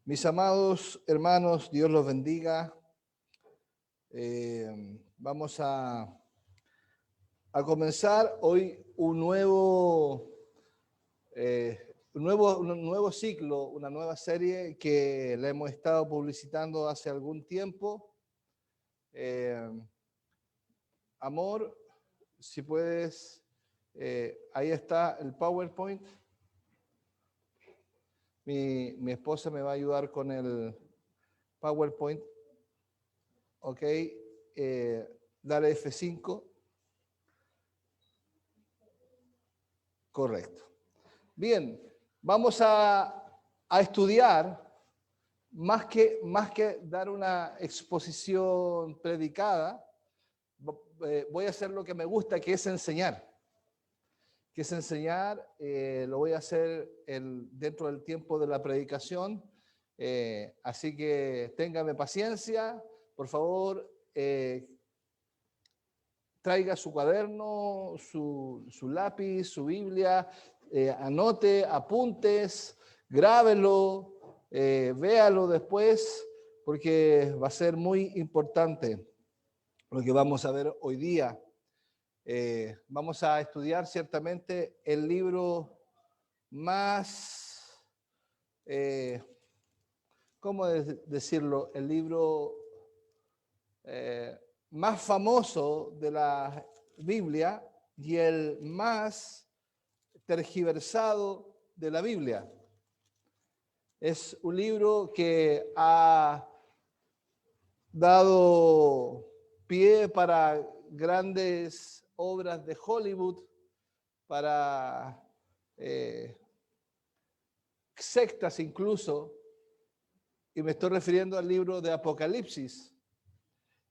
Mis amados hermanos, Dios los bendiga. Vamos a comenzar hoy un nuevo ciclo, una nueva serie que la hemos estado publicitando hace algún tiempo. Amor, si puedes, ahí está el PowerPoint. Mi esposa me va a ayudar con el PowerPoint. Ok, dale F5. Correcto. Bien, vamos a estudiar, más que dar una exposición predicada, voy a hacer lo que me gusta, que es enseñar. Lo voy a hacer dentro del tiempo de la predicación. Así que téngame paciencia, por favor. Traiga su cuaderno, su lápiz, su Biblia, anote, apuntes, grábelo, véalo después, porque va a ser muy importante lo que vamos a ver hoy día. Vamos a estudiar ciertamente el libro más, ¿cómo decirlo? El libro más famoso de la Biblia y el más tergiversado de la Biblia. Es un libro que ha dado pie para grandes obras de Hollywood, para sectas incluso, y me estoy refiriendo al libro de Apocalipsis.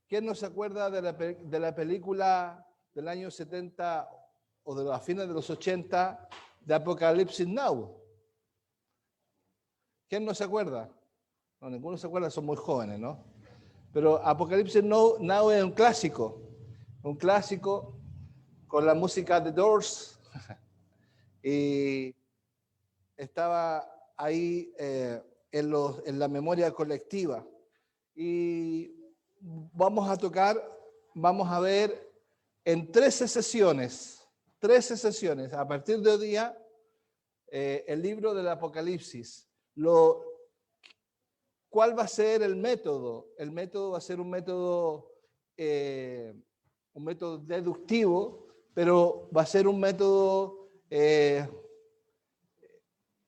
¿Quién no se acuerda de la película del año 70 o de las fines de los 80 de Apocalipsis Now? ¿Quién no se acuerda? No, ninguno se acuerda, son muy jóvenes, ¿no? Pero Apocalipsis Now es un clásico con la música de Doors y estaba ahí en la memoria colectiva. Y vamos a ver en 13 sesiones, a partir de hoy día, el libro del Apocalipsis. ¿Cuál va a ser el método? El método va a ser un método deductivo, pero va a ser un método de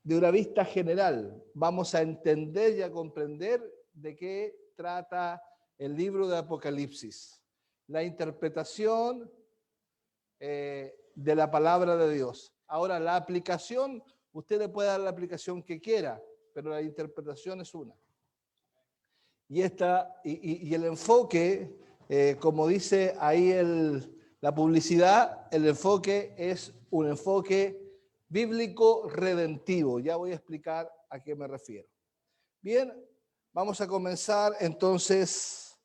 una vista general. Vamos a entender y a comprender de qué trata el libro de Apocalipsis, la interpretación de la palabra de Dios. Ahora, la aplicación, usted le puede dar la aplicación que quiera, pero la interpretación es una. Y el enfoque, como dice ahí la publicidad, el enfoque es un enfoque bíblico redentivo. Ya voy a explicar a qué me refiero. Bien, vamos a comenzar entonces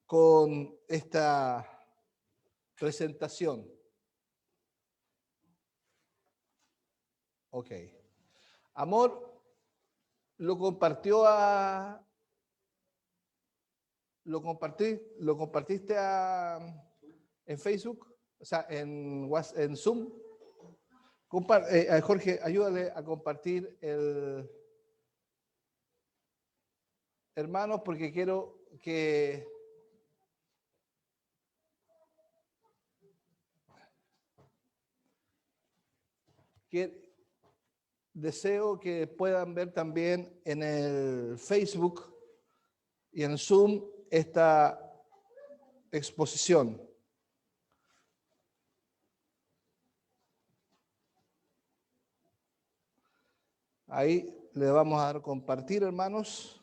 con esta presentación. Ok. Amor, ¿lo compartiste en Facebook? O sea, en Zoom. Jorge, ayúdale a compartir hermanos, porque quiero que deseo que puedan ver también en el Facebook y en Zoom esta exposición. Ahí le vamos a dar compartir, hermanos.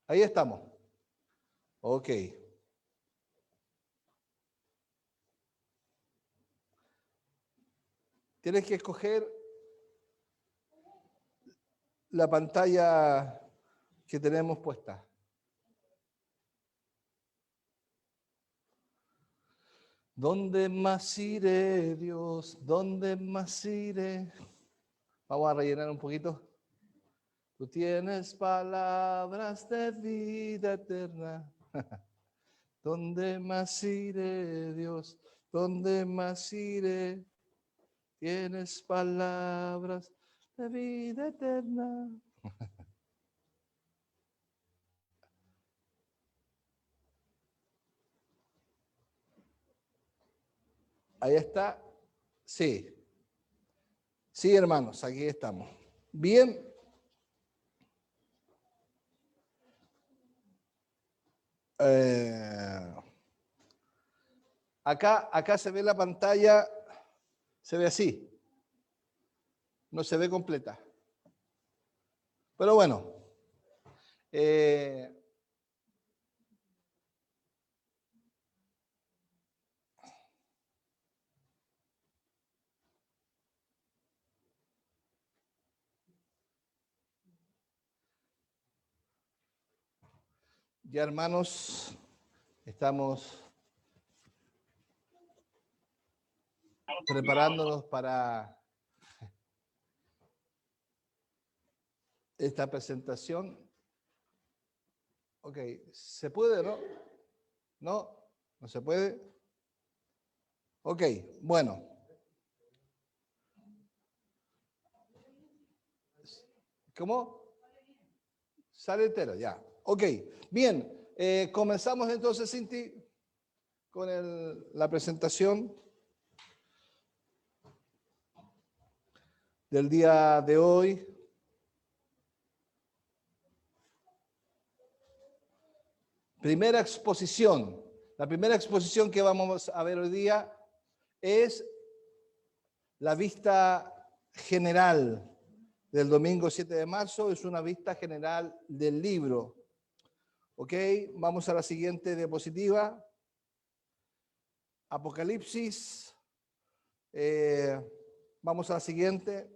Ahí estamos. Ok. Tienes que escoger la pantalla que tenemos puesta. ¿Dónde más iré, Dios? ¿Dónde más iré? Vamos a rellenar un poquito. Tú tienes palabras de vida eterna. ¿Dónde más iré, Dios? ¿Dónde más iré? Tienes palabras de vida eterna. Ahí está. Sí. Sí, hermanos, aquí estamos. Bien. Acá se ve la pantalla, se ve así. No se ve completa. Pero bueno. Ya, hermanos, estamos preparándonos para esta presentación. Ok, ¿se puede, no? ¿No? ¿No se puede? Ok, bueno. ¿Cómo? Sale entero, ya. Ok, bien. Comenzamos entonces, Cinti, con la presentación del día de hoy. Primera exposición. La primera exposición que vamos a ver hoy día es la vista general del domingo 7 de marzo. Es una vista general del libro. Ok, vamos a la siguiente diapositiva. Apocalipsis. Vamos a la siguiente.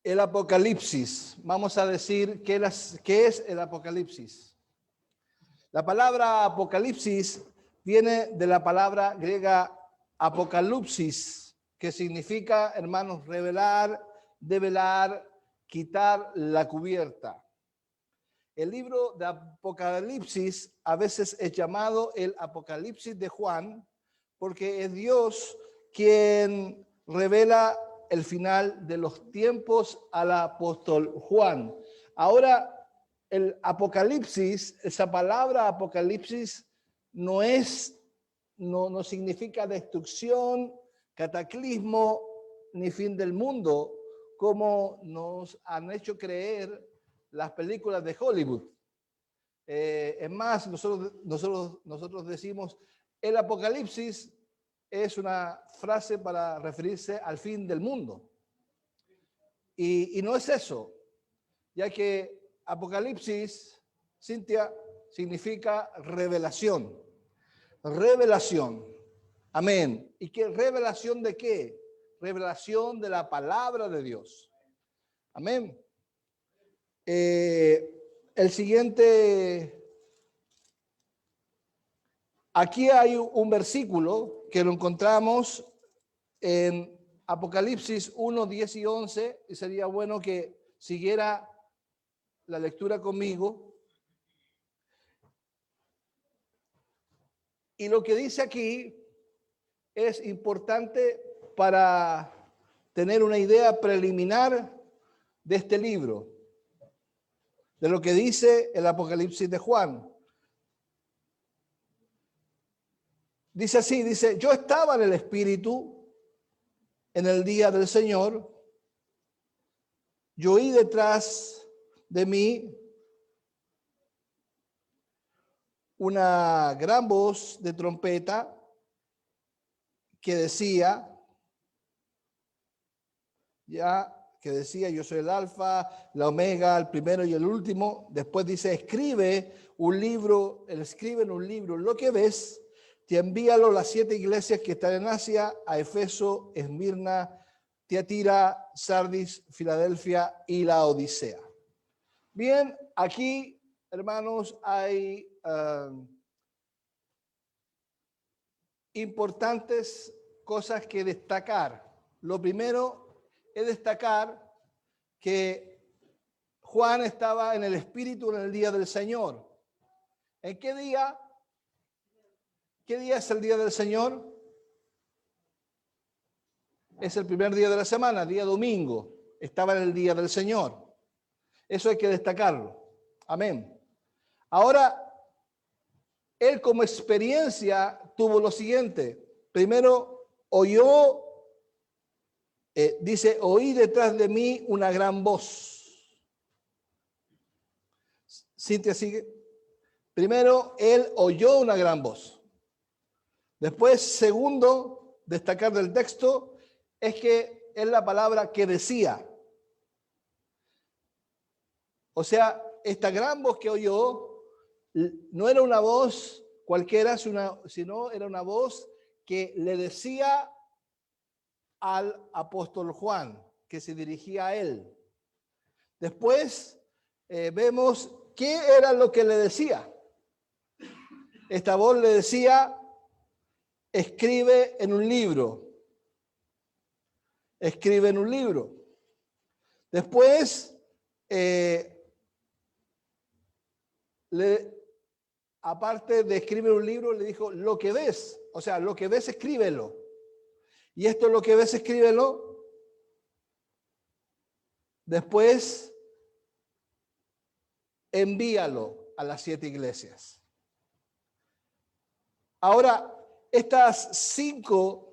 El Apocalipsis. Vamos a decir qué es el Apocalipsis. La palabra Apocalipsis viene de la palabra griega apocalypsis, que significa, hermanos, revelar, develar, quitar la cubierta. El libro de Apocalipsis a veces es llamado el Apocalipsis de Juan, porque es Dios quien revela el final de los tiempos al apóstol Juan. Ahora, el Apocalipsis, esa palabra Apocalipsis no significa destrucción, cataclismo, ni fin del mundo, como nos han hecho creer las películas de Hollywood. Es más, nosotros decimos, el Apocalipsis es una frase para referirse al fin del mundo. Y no es eso, ya que Apocalipsis, Cintia, significa revelación. Revelación. Amén. ¿Y qué revelación de qué? Revelación de la palabra de Dios. Amén. El siguiente, aquí hay un versículo que lo encontramos en Apocalipsis 1, 10 y 11, y sería bueno que siguiera la lectura conmigo. Y lo que dice aquí es importante para tener una idea preliminar de este libro, de lo que dice el Apocalipsis de Juan. Dice así, dice, yo estaba en el Espíritu en el día del Señor, yo oí detrás de mí una gran voz de trompeta que decía, yo soy el alfa, la omega, el primero y el último. Después dice, escribe un libro, lo que ves, te envíalo a las 7 iglesias que están en Asia, a Efeso, Esmirna, Tiatira, Sardis, Filadelfia y la Odisea. Bien, aquí, hermanos, hay importantes cosas que destacar. Lo primero es destacar que Juan estaba en el Espíritu en el día del Señor. ¿En qué día? ¿Qué día es el día del Señor? Es el primer día de la semana, día domingo. Estaba en el día del Señor. Eso hay que destacarlo. Amén. Ahora, él como experiencia tuvo lo siguiente. Primero, oyó, dice, oí detrás de mí una gran voz. Cintia sigue. Primero, él oyó una gran voz. Después, segundo, destacar del texto, es que es la palabra que decía. O sea, esta gran voz que oyó no era una voz cualquiera, sino era una voz que le decía al apóstol Juan, que se dirigía a él. Después vemos qué era lo que le decía. Esta voz le decía, escribe en un libro. Escribe en un libro. Después, aparte de escribir un libro, le dijo, lo que ves, o sea, lo que ves, escríbelo. Y esto lo que ves, escríbelo. Después, envíalo a las 7 iglesias. Ahora, estas 5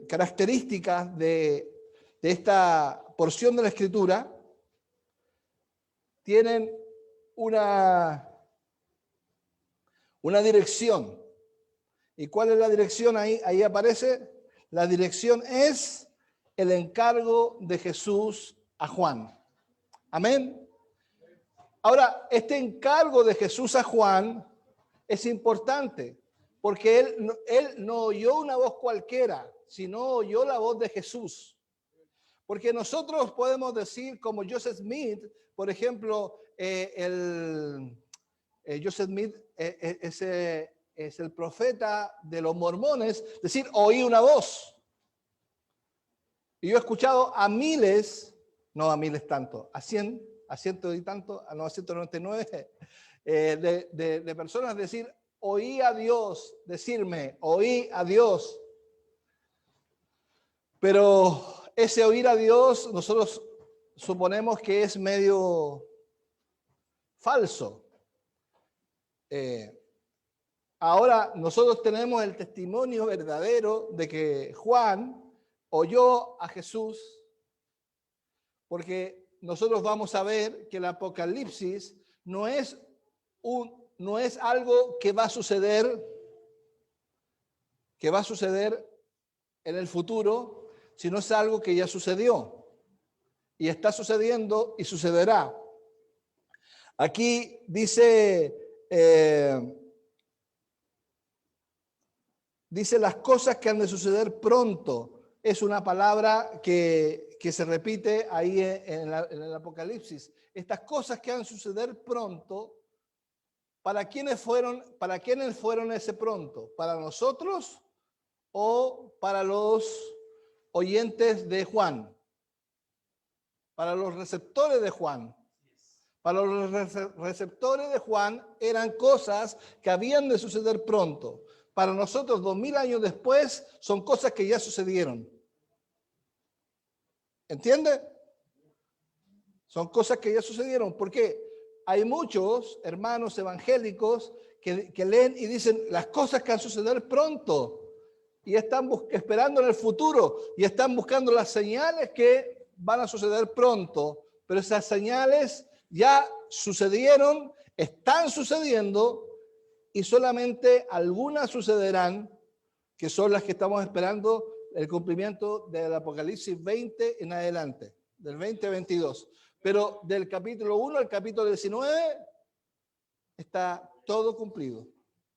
características de esta porción de la Escritura tienen una dirección. ¿Y cuál es la dirección? Ahí aparece. La dirección es el encargo de Jesús a Juan. Amén. Ahora, este encargo de Jesús a Juan es importante porque él no oyó una voz cualquiera, sino oyó la voz de Jesús. Porque nosotros podemos decir, como Joseph Smith, por ejemplo, Joseph Smith es el profeta de los mormones, decir, oí una voz. Y yo he escuchado a miles, no a miles tanto, a 100, a ciento y tanto, a 999 de personas decir, oí a Dios, decirme, oí a Dios. Pero ese oír a Dios, nosotros suponemos que es medio falso. Ahora nosotros tenemos el testimonio verdadero de que Juan oyó a Jesús, porque nosotros vamos a ver que el Apocalipsis no es algo que va a suceder en el futuro, sino es algo que ya sucedió y está sucediendo y sucederá. Aquí dice las cosas que han de suceder pronto. Es una palabra que se repite ahí en el Apocalipsis. Estas cosas que han de suceder pronto, ¿para quiénes fueron ese pronto? ¿Para nosotros o para los oyentes de Juan? Para los receptores de Juan. Para los receptores de Juan eran cosas que habían de suceder pronto. Para nosotros, 2000 años después, son cosas que ya sucedieron. ¿Entiende? Son cosas que ya sucedieron. ¿Por qué? Hay muchos hermanos evangélicos que leen y dicen las cosas que van a suceder pronto. Y están esperando en el futuro. Y están buscando las señales que van a suceder pronto. Pero esas señales ya sucedieron, están sucediendo. Y solamente algunas sucederán, que son las que estamos esperando el cumplimiento del Apocalipsis 20 en adelante, del 20 al 22. Pero del capítulo 1 al capítulo 19 está todo cumplido.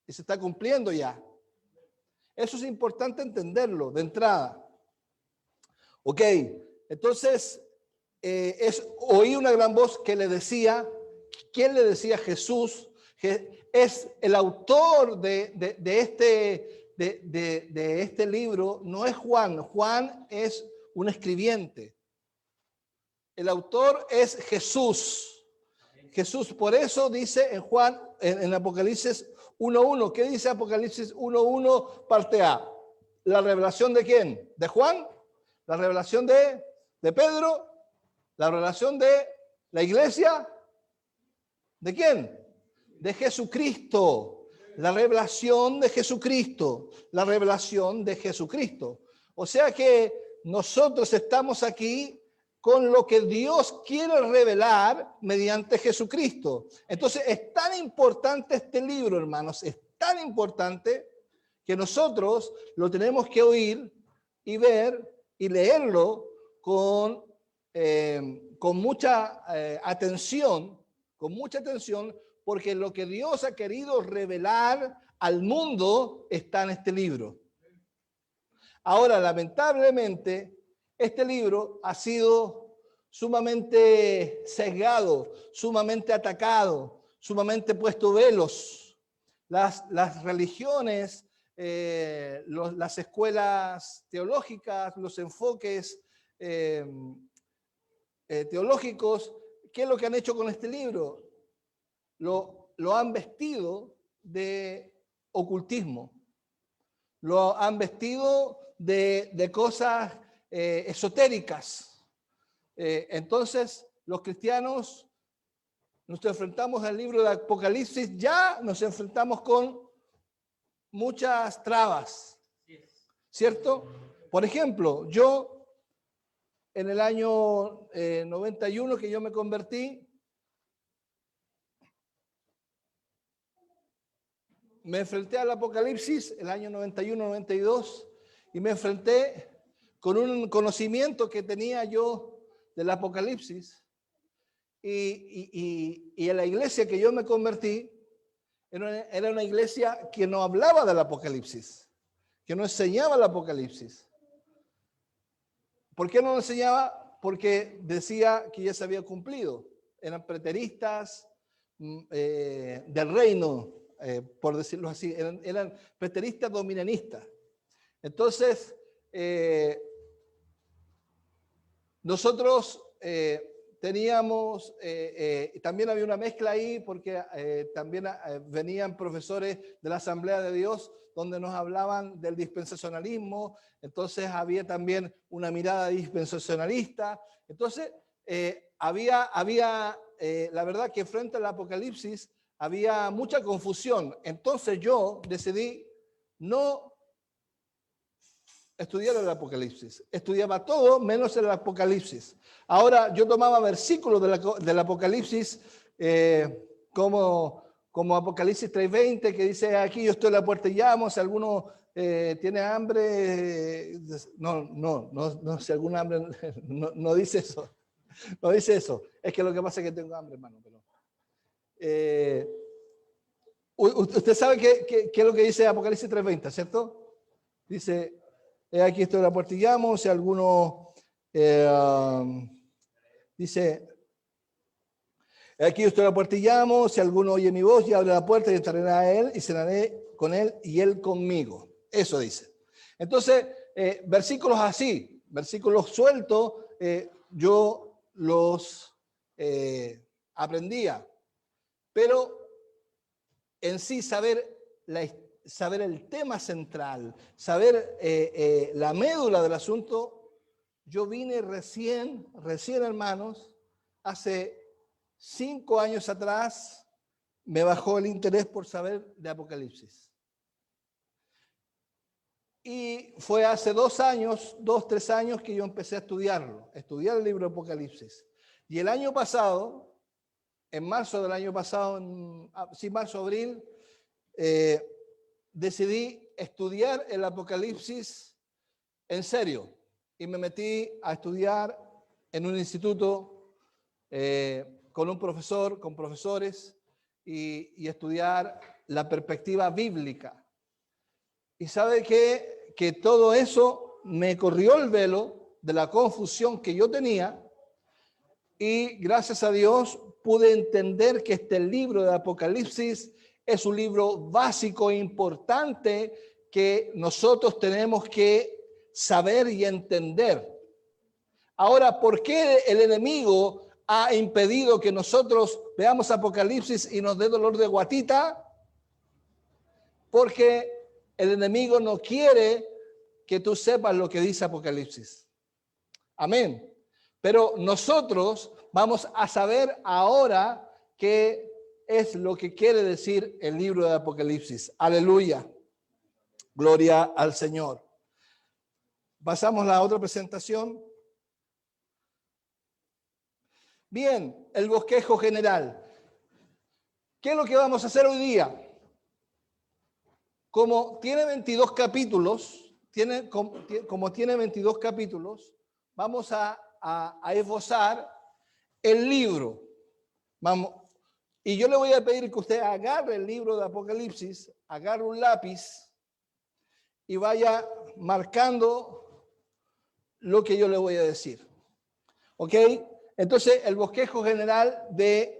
Y se está cumpliendo ya. Eso es importante entenderlo de entrada. Ok, entonces oí una gran voz que le decía, ¿quién le decía? Jesús, que es el autor de este libro, no es Juan. Juan es un escribiente. El autor es Jesús. Jesús, por eso dice en Juan, en Apocalipsis 1.1. ¿Qué dice Apocalipsis 1.1, parte A? ¿La revelación de quién? ¿De Juan? ¿La revelación de Pedro? ¿La revelación de la iglesia? ¿De quién? De Jesucristo. La revelación de Jesucristo. La revelación de Jesucristo. O sea que nosotros estamos aquí con lo que Dios quiere revelar mediante Jesucristo. Entonces es tan importante este libro, hermanos, es tan importante que nosotros lo tenemos que oír y ver y leerlo con mucha atención, porque lo que Dios ha querido revelar al mundo está en este libro. Ahora, lamentablemente, este libro ha sido sumamente sesgado, sumamente atacado, sumamente puesto velos. Las religiones, las escuelas teológicas, los enfoques teológicos, ¿qué es lo que han hecho con este libro? Lo han vestido de ocultismo, lo han vestido de cosas esotéricas. Entonces, los cristianos nos enfrentamos al libro de Apocalipsis, ya nos enfrentamos con muchas trabas, ¿cierto? Por ejemplo, yo en el año 91 que yo me convertí, me enfrenté al Apocalipsis, el año 91-92, y me enfrenté con un conocimiento que tenía yo del Apocalipsis. Y en la iglesia que yo me convertí, era una iglesia que no hablaba del Apocalipsis, que no enseñaba el Apocalipsis. ¿Por qué no lo enseñaba? Porque decía que ya se había cumplido. Eran preteristas del reino, por decirlo así. Eran preteristas dominanistas. Entonces, nosotros teníamos, también había una mezcla ahí, porque también venían profesores de la Asamblea de Dios, donde nos hablaban del dispensacionalismo. Entonces había también una mirada dispensacionalista. Entonces había la verdad que frente al Apocalipsis había mucha confusión. Entonces yo decidí no estudiar el Apocalipsis. Estudiaba todo menos el Apocalipsis. Ahora yo tomaba versículos del Apocalipsis como Apocalipsis 3:20, que dice: aquí yo estoy a la puerta y llamo, si alguno tiene hambre, no, si algún hambre, no dice eso, no dice eso. Es que lo que pasa es que tengo hambre, hermano. Pero, usted sabe qué es lo que dice Apocalipsis 3:20, ¿cierto? Dice: aquí estoy a la puerta y llamo, si alguno dice: aquí estoy a la puerta y llamo, si alguno oye mi voz y abre la puerta, y entraré a él y cenaré con él y él conmigo. Eso dice. Entonces, versículos así, versículos sueltos, yo los aprendía. Pero en sí saber el tema central, saber la médula del asunto, yo vine recién, hermanos, hace 5 años atrás, me bajó el interés por saber de Apocalipsis. Y fue hace 2, 3 años que yo empecé a estudiar el libro de Apocalipsis. Y el año pasado, en marzo del año pasado, abril, decidí estudiar el Apocalipsis en serio. Y me metí a estudiar en un instituto con un profesor, con profesores, y estudiar la perspectiva bíblica. Y sabe que todo eso me corrió el velo de la confusión que yo tenía, y gracias a Dios pude entender que este libro de Apocalipsis es un libro básico e importante que nosotros tenemos que saber y entender. Ahora, ¿por qué el enemigo ha impedido que nosotros veamos Apocalipsis y nos dé dolor de guatita? Porque el enemigo no quiere que tú sepas lo que dice Apocalipsis. Amén. Pero nosotros vamos a saber ahora qué es lo que quiere decir el libro de Apocalipsis. Aleluya. Gloria al Señor. Pasamos a la otra presentación. Bien, el bosquejo general. ¿Qué es lo que vamos a hacer hoy día? Como tiene 22 capítulos, como tiene 22 capítulos, vamos a esbozar el libro. Vamos, y yo le voy a pedir que usted agarre el libro de Apocalipsis, agarre un lápiz y vaya marcando lo que yo le voy a decir. ¿Ok? Entonces, el bosquejo general de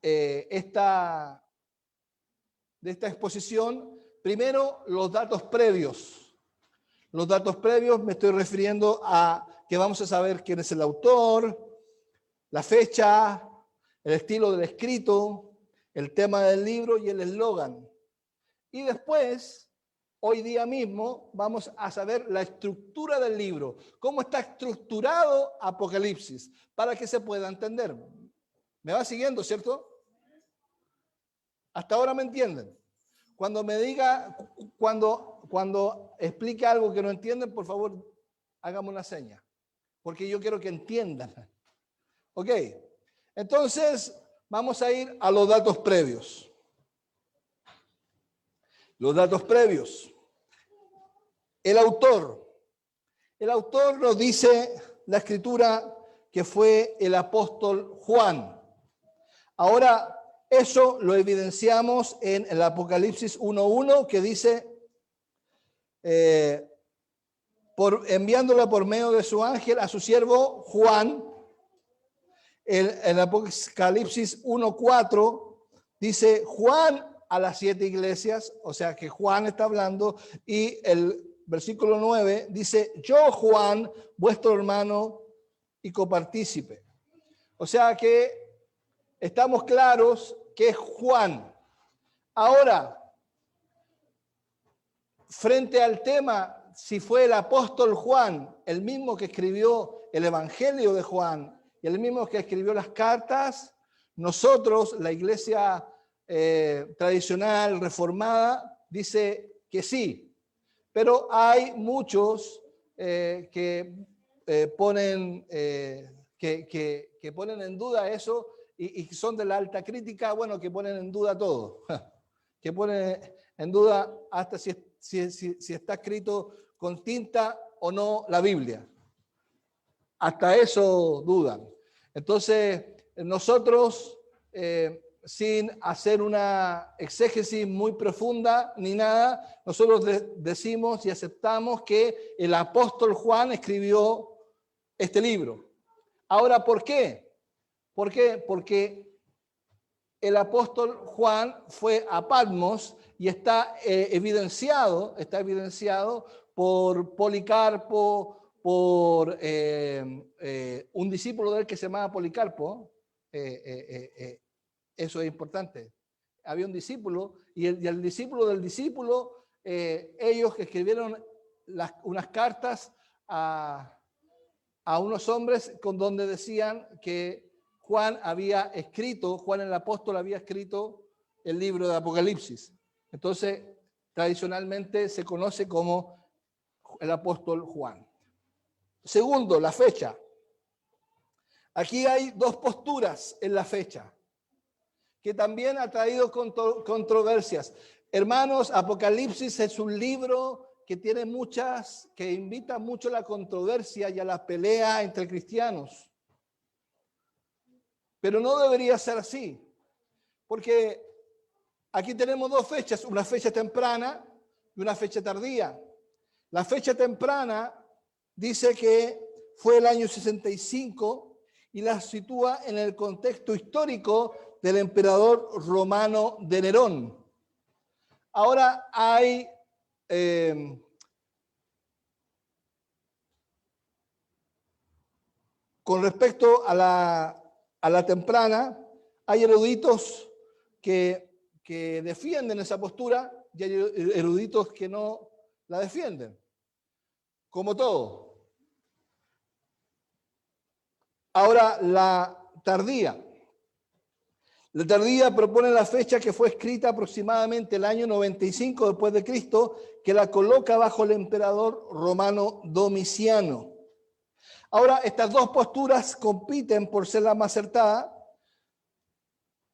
esta exposición, primero los datos previos. Los datos previos me estoy refiriendo a que vamos a saber quién es el autor, la fecha, el estilo del escrito, el tema del libro y el eslogan. Y después, hoy día mismo, vamos a saber la estructura del libro, cómo está estructurado Apocalipsis, para que se pueda entender. ¿Me va siguiendo, cierto? Hasta ahora me entienden. Cuando me diga, cuando explique algo que no entienden, por favor, hágame una seña, porque yo quiero que entiendan. Ok, entonces vamos a ir a los datos previos. Los datos previos. El autor nos dice la escritura que fue el apóstol Juan. Ahora, eso lo evidenciamos en el Apocalipsis 1:1, que dice, enviándola por medio de su ángel a su siervo Juan. El Apocalipsis 1:4 dice Juan a las 7 iglesias, o sea que Juan está hablando, y el versículo 9 dice, yo Juan, vuestro hermano y copartícipe. O sea que estamos claros que es Juan. Ahora, frente al tema, si fue el apóstol Juan, el mismo que escribió el Evangelio de Juan, y el mismo que escribió las cartas, nosotros, la iglesia tradicional, reformada, dice que sí. Pero hay muchos que ponen en duda eso y son de la alta crítica, bueno, que ponen en duda todo. Que ponen en duda hasta si está escrito con tinta o no la Biblia. Hasta eso dudan. Entonces, nosotros, sin hacer una exégesis muy profunda ni nada, nosotros decimos y aceptamos que el apóstol Juan escribió este libro. Ahora, ¿por qué? ¿Por qué? Porque el apóstol Juan fue a Patmos y está evidenciado por Policarpo, por un discípulo de él que se llamaba Policarpo. Eso es importante. Había un discípulo y el discípulo del discípulo, ellos que escribieron unas cartas a unos hombres con donde decían que Juan el apóstol había escrito el libro de Apocalipsis. Entonces, tradicionalmente se conoce como el apóstol Juan. Segundo, la fecha. Aquí hay dos posturas en la fecha, que también ha traído controversias. Hermanos, Apocalipsis es un libro que tiene que invita mucho a la controversia y a la pelea entre cristianos. Pero no debería ser así, porque aquí tenemos dos fechas, una fecha temprana y una fecha tardía. La fecha temprana dice que fue el año 65 y la sitúa en el contexto histórico del emperador romano de Nerón. Ahora hay con respecto a la temprana, hay eruditos que defienden esa postura y hay eruditos que no la defienden, como todo. Ahora, la tardía. La tardía propone la fecha que fue escrita aproximadamente el año 95 después de Cristo, que la coloca bajo el emperador romano Domiciano. Ahora, estas dos posturas compiten por ser la más acertada.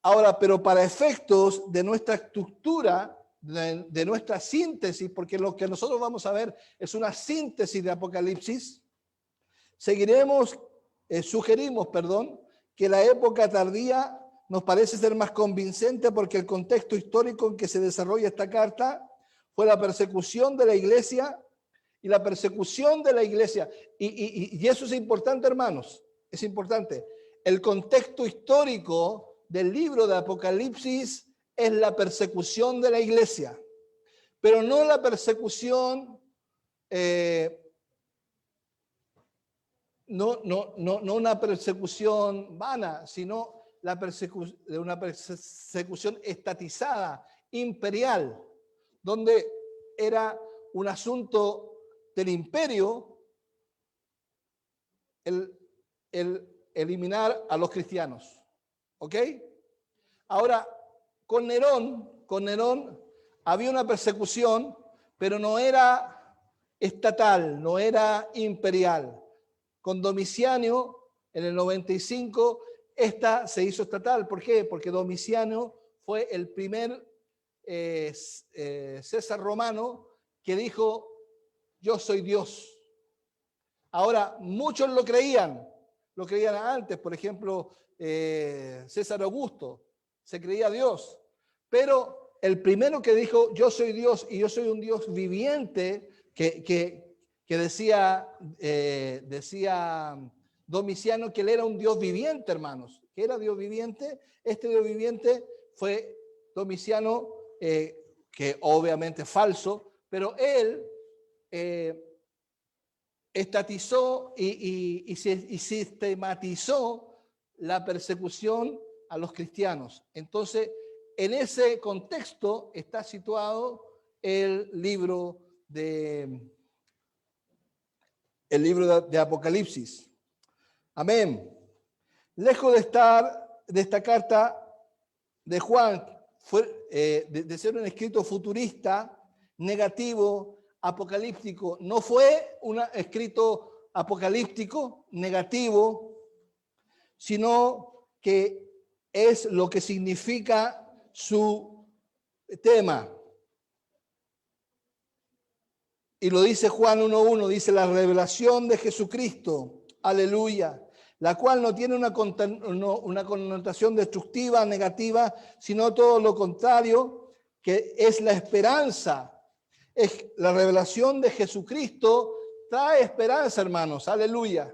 Ahora, pero para efectos de nuestra estructura, de nuestra síntesis, porque lo que nosotros vamos a ver es una síntesis de Apocalipsis, sugerimos, que la época tardía nos parece ser más convincente porque el contexto histórico en que se desarrolla esta carta fue la persecución de la iglesia y la persecución de la iglesia. Y eso es importante, hermanos, es importante. El contexto histórico del libro de Apocalipsis es la persecución de la iglesia, pero no la persecución, no una persecución vana, sino una persecución estatizada, imperial, donde era un asunto del imperio el eliminar a los cristianos. ¿Ok? Ahora, con Nerón había una persecución, pero no era estatal, no era imperial. Con Domiciano, en el 95, esta se hizo estatal. ¿Por qué? Porque Domiciano fue el primer César romano que dijo, yo soy Dios. Ahora, muchos lo creían antes, por ejemplo, César Augusto, se creía Dios, pero el primero que dijo, yo soy Dios y yo soy un Dios viviente, que decía Domiciano que él era un Dios viviente, hermanos, que era Dios viviente. Este Dios viviente fue Domiciano, que obviamente es falso, pero él estatizó y sistematizó la persecución a los cristianos. Entonces, en ese contexto está situado el libro de Apocalipsis. Amén. Lejos de esta carta de Juan, de ser un escrito futurista, negativo, apocalíptico, no fue un escrito apocalíptico, negativo, sino que es lo que significa su tema. Y lo dice Juan 1.1, dice la revelación de Jesucristo, aleluya, la cual no tiene una connotación destructiva, negativa, sino todo lo contrario, que es la esperanza. Es la revelación de Jesucristo, trae esperanza, hermanos, aleluya.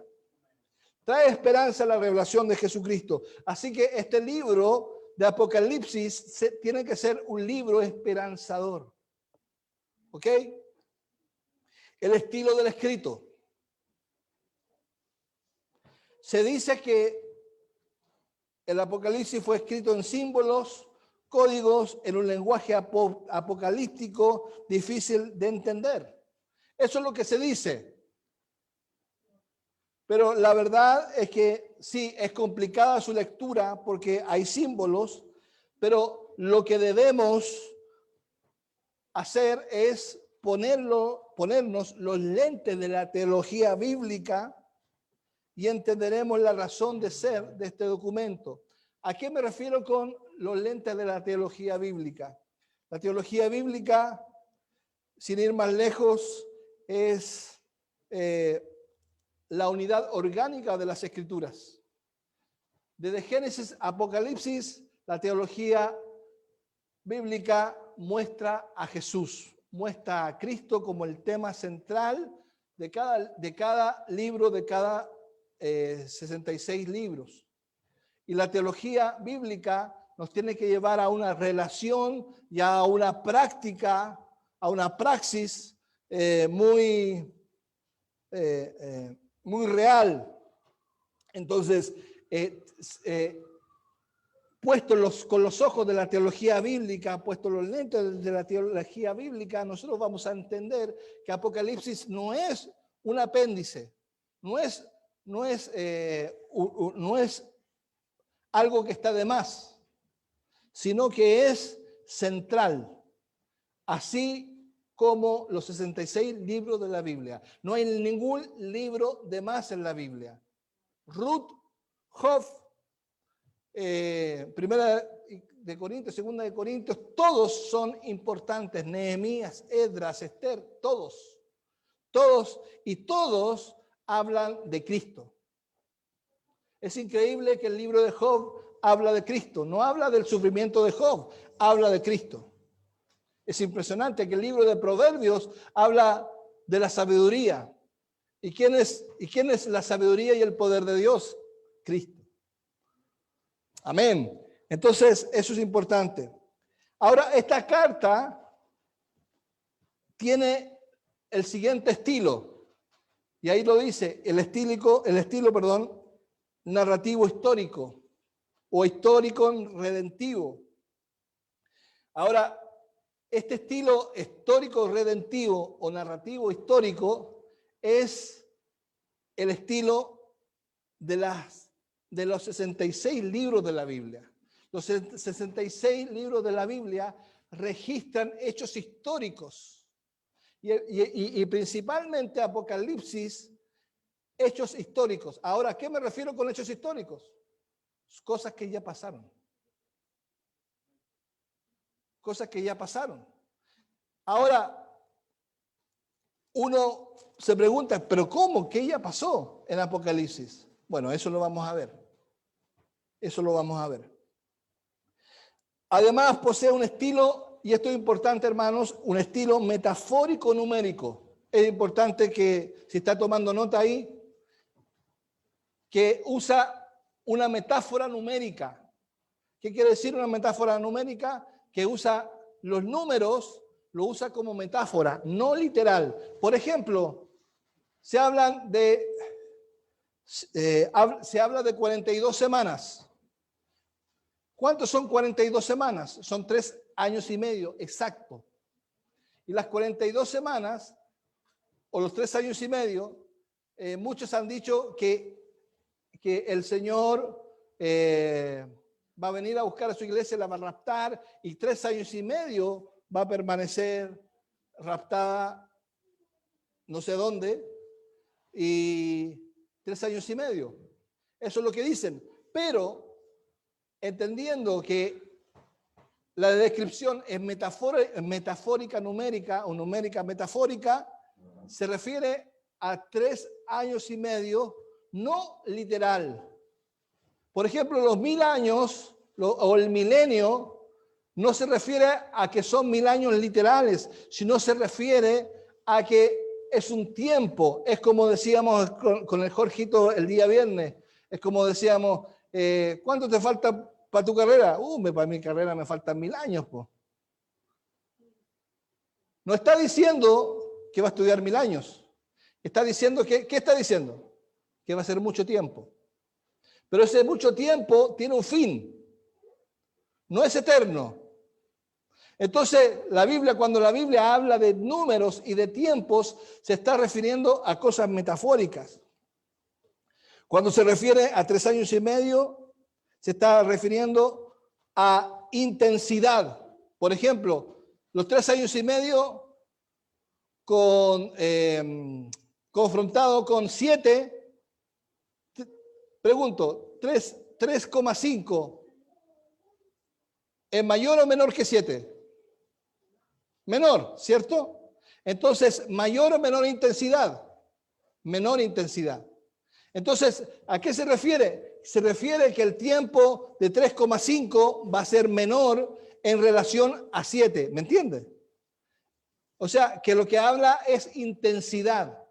Trae esperanza la revelación de Jesucristo. Así que este libro de Apocalipsis tiene que ser un libro esperanzador. ¿Ok? El estilo del escrito. Se dice que el Apocalipsis fue escrito en símbolos, códigos, en un lenguaje apocalíptico difícil de entender. Eso es lo que se dice. Pero la verdad es que sí, es complicada su lectura porque hay símbolos, pero lo que debemos hacer es ponernos los lentes de la teología bíblica y entenderemos la razón de ser de este documento. ¿A qué me refiero con los lentes de la teología bíblica? La teología bíblica, sin ir más lejos, es la unidad orgánica de las Escrituras. Desde Génesis a Apocalipsis, la teología bíblica muestra a Jesús, muestra a Cristo como el tema central de cada libro, de cada 66 libros. Y la teología bíblica nos tiene que llevar a una relación y a una práctica, a una praxis muy real. Entonces, puestos con los ojos de la teología bíblica, puestos los lentes de la teología bíblica, nosotros vamos a entender que Apocalipsis no es un apéndice, no es algo que está de más, sino que es central, así como los 66 libros de la Biblia. No hay ningún libro de más en la Biblia. Ruth, Job, Primera de Corintios, Segunda de Corintios, todos son importantes. Nehemías, Esdras, Esther, todos hablan de Cristo. Es increíble que el libro de Job habla de Cristo, no habla del sufrimiento de Job, habla de Cristo. Es impresionante que el libro de Proverbios habla de la sabiduría. ¿Y quién es la sabiduría y el poder de Dios? Cristo. Amén. Entonces, eso es importante. Ahora, esta carta tiene el siguiente estilo. Y ahí lo dice, el estilo, narrativo histórico o histórico redentivo. Ahora, este estilo histórico redentivo o narrativo histórico es el estilo de los 66 libros de la Biblia. Los 66 libros de la Biblia registran hechos históricos y principalmente Apocalipsis, hechos históricos. Ahora, ¿a qué me refiero con hechos históricos? Cosas que ya pasaron. Cosas que ya pasaron. Ahora, uno se pregunta, ¿pero cómo? ¿Qué ya pasó en Apocalipsis? Bueno, eso lo vamos a ver. Eso lo vamos a ver. Además, posee un estilo, y esto es importante, hermanos, un estilo metafórico numérico. Es importante que, si está tomando nota ahí, que usa una metáfora numérica. ¿Qué quiere decir una metáfora numérica? Que usa los números, lo usa como metáfora, no literal. Por ejemplo, se habla de 42 semanas. ¿Cuántos son 42 semanas? Son 3 años y medio, exacto. Y las 42 semanas, o los 3 años y medio, muchos han dicho que el Señor va a venir a buscar a su iglesia, la va a raptar, y 3 años y medio va a permanecer raptada no sé dónde, y 3 años y medio. Eso es lo que dicen. Pero, entendiendo que la descripción es metafórica numérica o numérica metafórica, se refiere a 3 años y medio, no literal. Por ejemplo, los 1000 años o el milenio no se refiere a que son 1000 años literales, sino se refiere a que es un tiempo. Es como decíamos con el Jorgito el día viernes, es como decíamos, ¿cuánto te falta para tu carrera? Para mi carrera me faltan 1000 años. Po. No está diciendo que va a estudiar 1000 años. Está diciendo que, ¿qué está diciendo? Que va a ser mucho tiempo. Pero ese mucho tiempo tiene un fin. No es eterno. Entonces, cuando la Biblia habla de números y de tiempos, se está refiriendo a cosas metafóricas. Cuando se refiere a 3 años y medio, se está refiriendo a intensidad. Por ejemplo, los 3 años y medio confrontado con 7, pregunto, 3,5 ¿es mayor o menor que 7? Menor, ¿cierto? Entonces, mayor o menor intensidad. Menor intensidad. Entonces, ¿a qué se refiere? Se refiere que el tiempo de 3,5 va a ser menor en relación a 7. ¿Me entiende? O sea, que lo que habla es intensidad.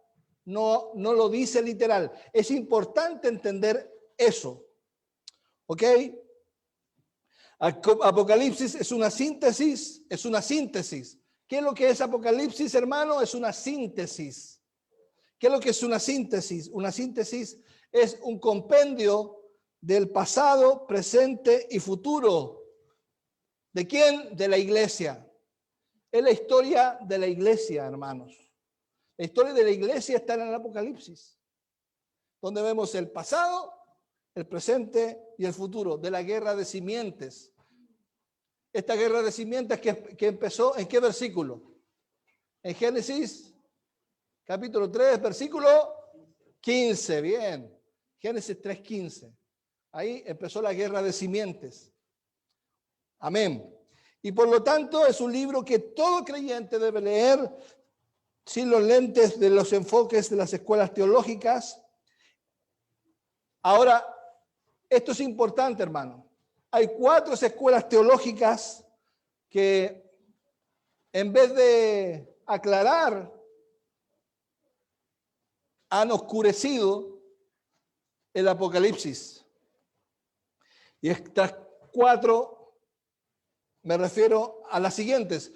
No lo dice literal. Es importante entender eso. ¿Ok? Apocalipsis es una síntesis. ¿Qué es lo que es Apocalipsis, hermano? Es una síntesis. ¿Qué es lo que es una síntesis? Una síntesis es un compendio del pasado, presente y futuro. ¿De quién? De la iglesia. Es la historia de la iglesia, hermanos. La historia de la iglesia está en el Apocalipsis, donde vemos el pasado, el presente y el futuro de la guerra de simientes. Esta guerra de simientes que empezó, ¿en qué versículo? En Génesis, capítulo 3, versículo 15. Bien, Génesis 3:15. Ahí empezó la guerra de simientes. Amén. Y por lo tanto es un libro que todo creyente debe leer sin los lentes de los enfoques de las escuelas teológicas. Ahora, esto es importante, hermano. Hay 4 escuelas teológicas que en vez de aclarar, han oscurecido el Apocalipsis. Y estas 4, me refiero a las siguientes.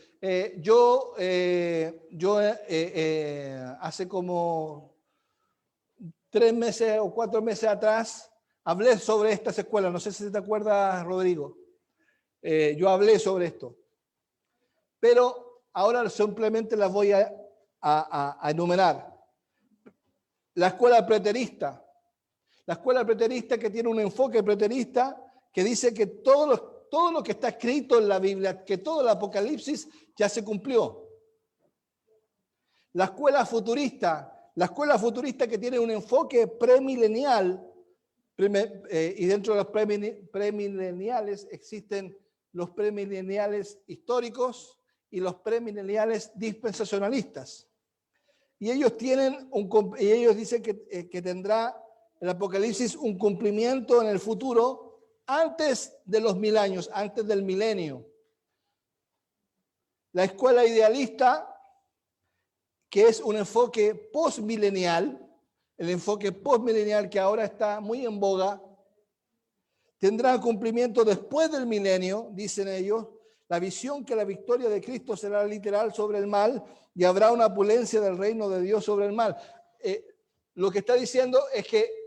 Yo hace como 3 meses o 4 meses atrás hablé sobre estas escuelas. No sé si te acuerdas, Rodrigo. Yo hablé sobre esto. Pero ahora simplemente las voy a enumerar. La escuela preterista. La escuela preterista que tiene un enfoque preterista que dice que todo lo que está escrito en la Biblia, que todo el Apocalipsis ya se cumplió. La escuela futurista que tiene un enfoque premilenial, y dentro de los premileniales existen los premileniales históricos y los premileniales dispensacionalistas. Y ellos dicen que tendrá el Apocalipsis un cumplimiento en el futuro antes de los 1000 años, antes del milenio. La escuela idealista, que es un enfoque postmilenial, el enfoque postmilenial que ahora está muy en boga, tendrá cumplimiento después del milenio, dicen ellos, la visión que la victoria de Cristo será literal sobre el mal y habrá una opulencia del reino de Dios sobre el mal. Lo que está diciendo es que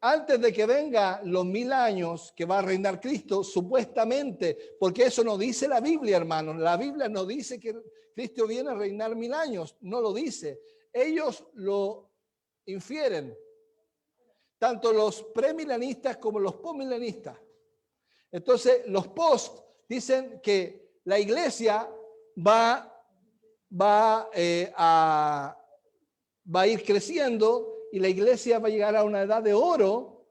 antes de que venga los 1000 años que va a reinar Cristo, supuestamente, porque eso no dice la Biblia, hermanos. La Biblia no dice que Cristo viene a reinar 1000 años, no lo dice. Ellos lo infieren, tanto los premilenistas como los postmilenistas. Entonces, los post dicen que la iglesia va a ir creciendo y la iglesia va a llegar a una edad de oro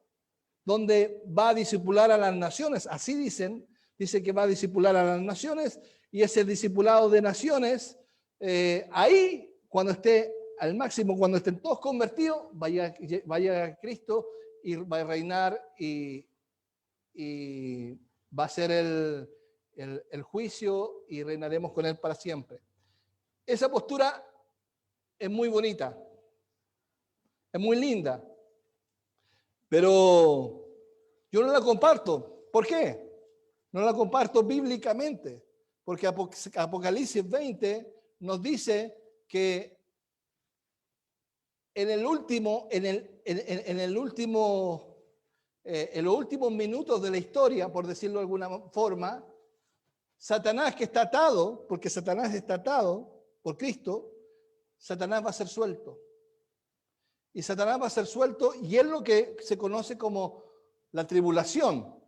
donde va a discipular a las naciones. Así dice que va a discipular a las naciones, y ese discipulado de naciones, ahí cuando esté al máximo, cuando estén todos convertidos, vaya a Cristo y va a reinar y va a ser el juicio y reinaremos con él para siempre. Esa postura es muy bonita, es muy linda, pero yo no la comparto. ¿Por qué? No la comparto bíblicamente, porque Apocalipsis 20 nos dice que en los últimos minutos de la historia, por decirlo de alguna forma, Satanás, que está atado, porque Satanás está atado por Cristo, Satanás va a ser suelto. Y Satanás va a ser suelto, y es lo que se conoce como la tribulación.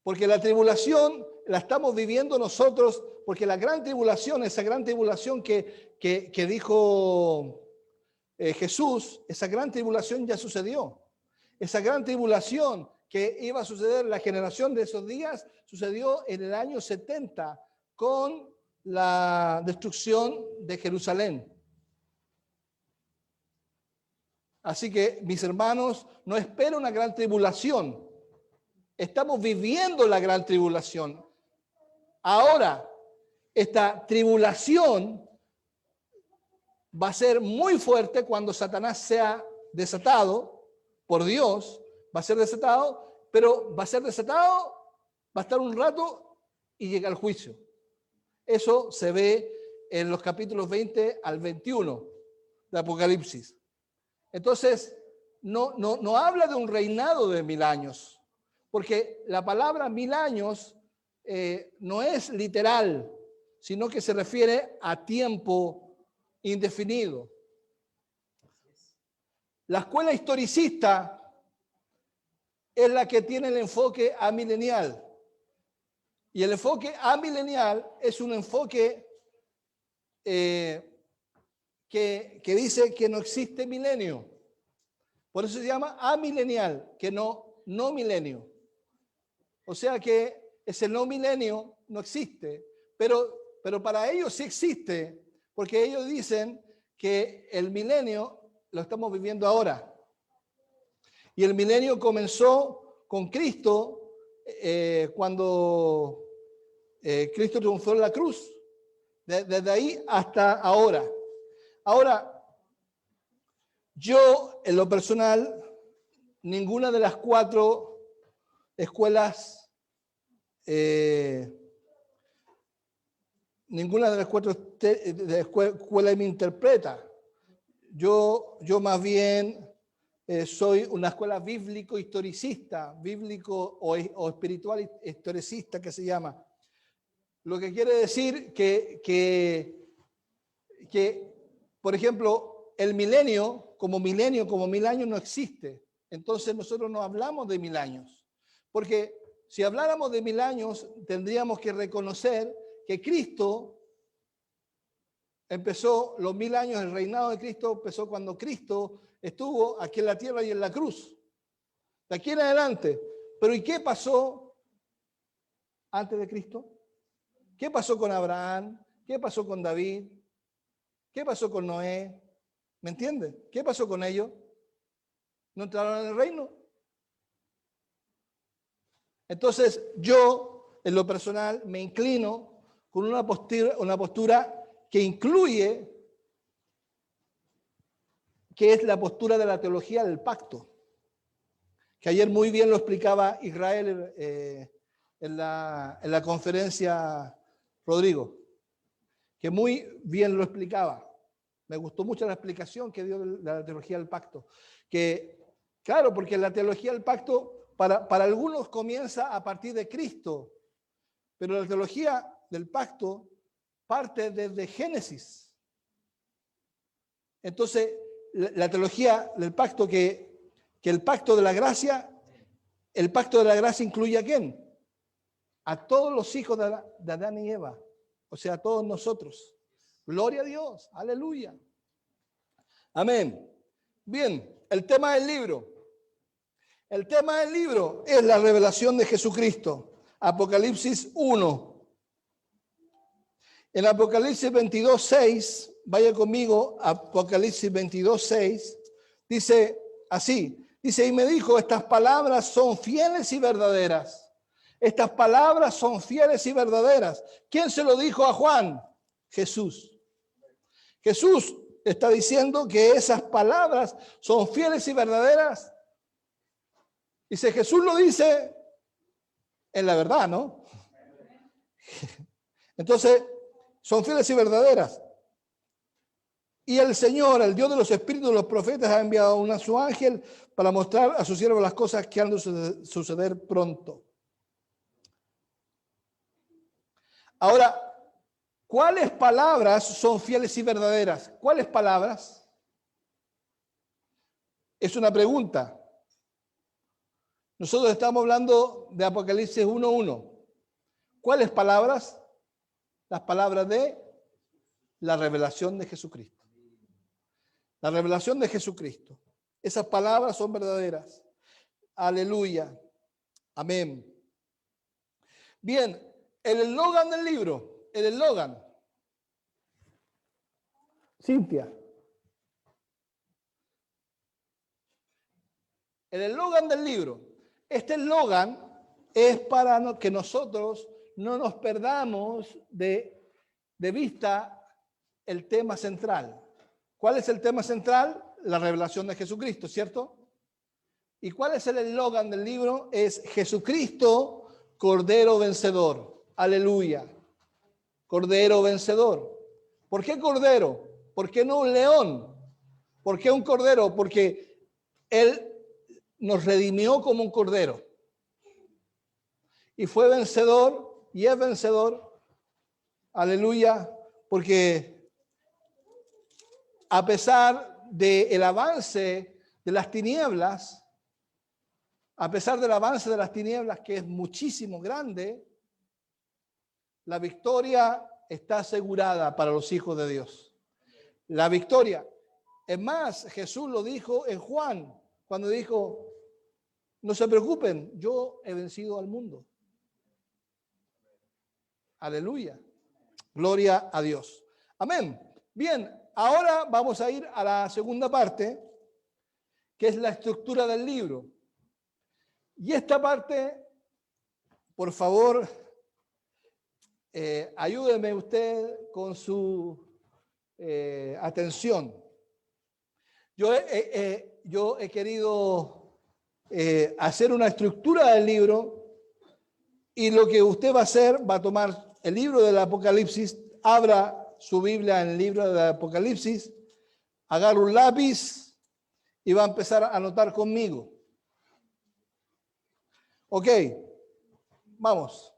Porque la tribulación la estamos viviendo nosotros, porque la gran tribulación, esa gran tribulación que dijo Jesús, esa gran tribulación ya sucedió. Esa gran tribulación que iba a suceder en la generación de esos días, sucedió en el año 70 con la destrucción de Jerusalén. Así que, mis hermanos, no espero una gran tribulación. Estamos viviendo la gran tribulación. Ahora, esta tribulación va a ser muy fuerte cuando Satanás sea desatado por Dios. Va a ser desatado, pero va a ser desatado, va a estar un rato y llega el juicio. Eso se ve en los capítulos 20 al 21 de Apocalipsis. Entonces, no habla de un reinado de 1000 años, porque la palabra 1000 años no es literal, sino que se refiere a tiempo indefinido. La escuela historicista es la que tiene el enfoque amilenial. Y el enfoque amilenial es un enfoque que dice que no existe milenio. Por eso se llama amilenial, que no milenio. O sea que ese no milenio no existe, pero para ellos sí existe, porque ellos dicen que el milenio lo estamos viviendo ahora. Y el milenio comenzó con Cristo cuando Cristo triunfó en la cruz. Desde ahí hasta ahora. Ahora, yo en lo personal, ninguna de las 4 escuelas, ninguna de las 4 escuelas me interpreta. Yo más bien soy una escuela bíblico-historicista, bíblico o espiritual historicista que se llama. Lo que quiere decir que, por ejemplo, el milenio como 1000 años no existe. Entonces nosotros no hablamos de 1000 años. Porque si habláramos de 1000 años, tendríamos que reconocer que Cristo empezó, los 1000 años, el reinado de Cristo empezó cuando Cristo estuvo aquí en la tierra y en la cruz. De aquí en adelante. Pero ¿y qué pasó antes de Cristo? ¿Qué pasó con Abraham? ¿Qué pasó con David? ¿Qué pasó con Noé? ¿Me entienden? ¿Qué pasó con ellos? ¿No entraron en el reino? Entonces yo, en lo personal, me inclino con una postura que incluye, que es la postura de la teología del pacto, que ayer muy bien lo explicaba Israel en la conferencia Rodrigo, que muy bien lo explicaba. Me gustó mucho la explicación que dio de la teología del pacto. Que, claro, porque la teología del pacto para algunos comienza a partir de Cristo, pero la teología del pacto parte desde Génesis. Entonces, la teología del pacto, que el pacto de la gracia, el pacto de la gracia incluye ¿a quién? A todos los hijos de Adán y Eva, o sea, a todos nosotros. Gloria a Dios, aleluya. Amén. Bien, el tema del libro. El tema del libro es la revelación de Jesucristo. Apocalipsis 1. En Apocalipsis 22:6, vaya conmigo, Apocalipsis 22:6, dice así, dice, y me dijo, estas palabras son fieles y verdaderas. Estas palabras son fieles y verdaderas. ¿Quién se lo dijo a Juan? Jesús. Jesús está diciendo que esas palabras son fieles y verdaderas. Dice, Jesús lo dice en la verdad, ¿no? Entonces, son fieles y verdaderas. Y el Señor, el Dios de los espíritus de los profetas, ha enviado a su ángel para mostrar a sus siervos las cosas que han de suceder pronto. Ahora, ¿cuáles palabras son fieles y verdaderas? ¿Cuáles palabras? Es una pregunta. Nosotros estamos hablando de Apocalipsis 1:1. ¿Cuáles palabras? Las palabras de la revelación de Jesucristo. La revelación de Jesucristo. Esas palabras son verdaderas. Aleluya. Amén. Bien, el eslogan del libro. El eslogan. Cintia. El eslogan del libro. Este eslogan es para que nosotros no nos perdamos de vista el tema central. ¿Cuál es el tema central? La revelación de Jesucristo, ¿cierto? ¿Y cuál es el eslogan del libro? Es Jesucristo, Cordero Vencedor. Aleluya. Cordero Vencedor. ¿Por qué Cordero? ¿Por qué no un león? ¿Por qué un cordero? Porque Él nos redimió como un cordero. Y fue vencedor y es vencedor. Aleluya. Porque a pesar del avance de las tinieblas, a pesar del avance de las tinieblas, que es muchísimo grande, la victoria está asegurada para los hijos de Dios. La victoria. Es más, Jesús lo dijo en Juan, cuando dijo, no se preocupen, yo he vencido al mundo. Aleluya. Gloria a Dios. Amén. Bien, ahora vamos a ir a la segunda parte, que es la estructura del libro. Y esta parte, por favor, ayúdeme usted con su atención. Yo he querido hacer una estructura del libro y lo que usted va a hacer, va a tomar el libro del Apocalipsis, abra su Biblia en el libro del Apocalipsis, agarra un lápiz y va a empezar a anotar conmigo. Ok, vamos.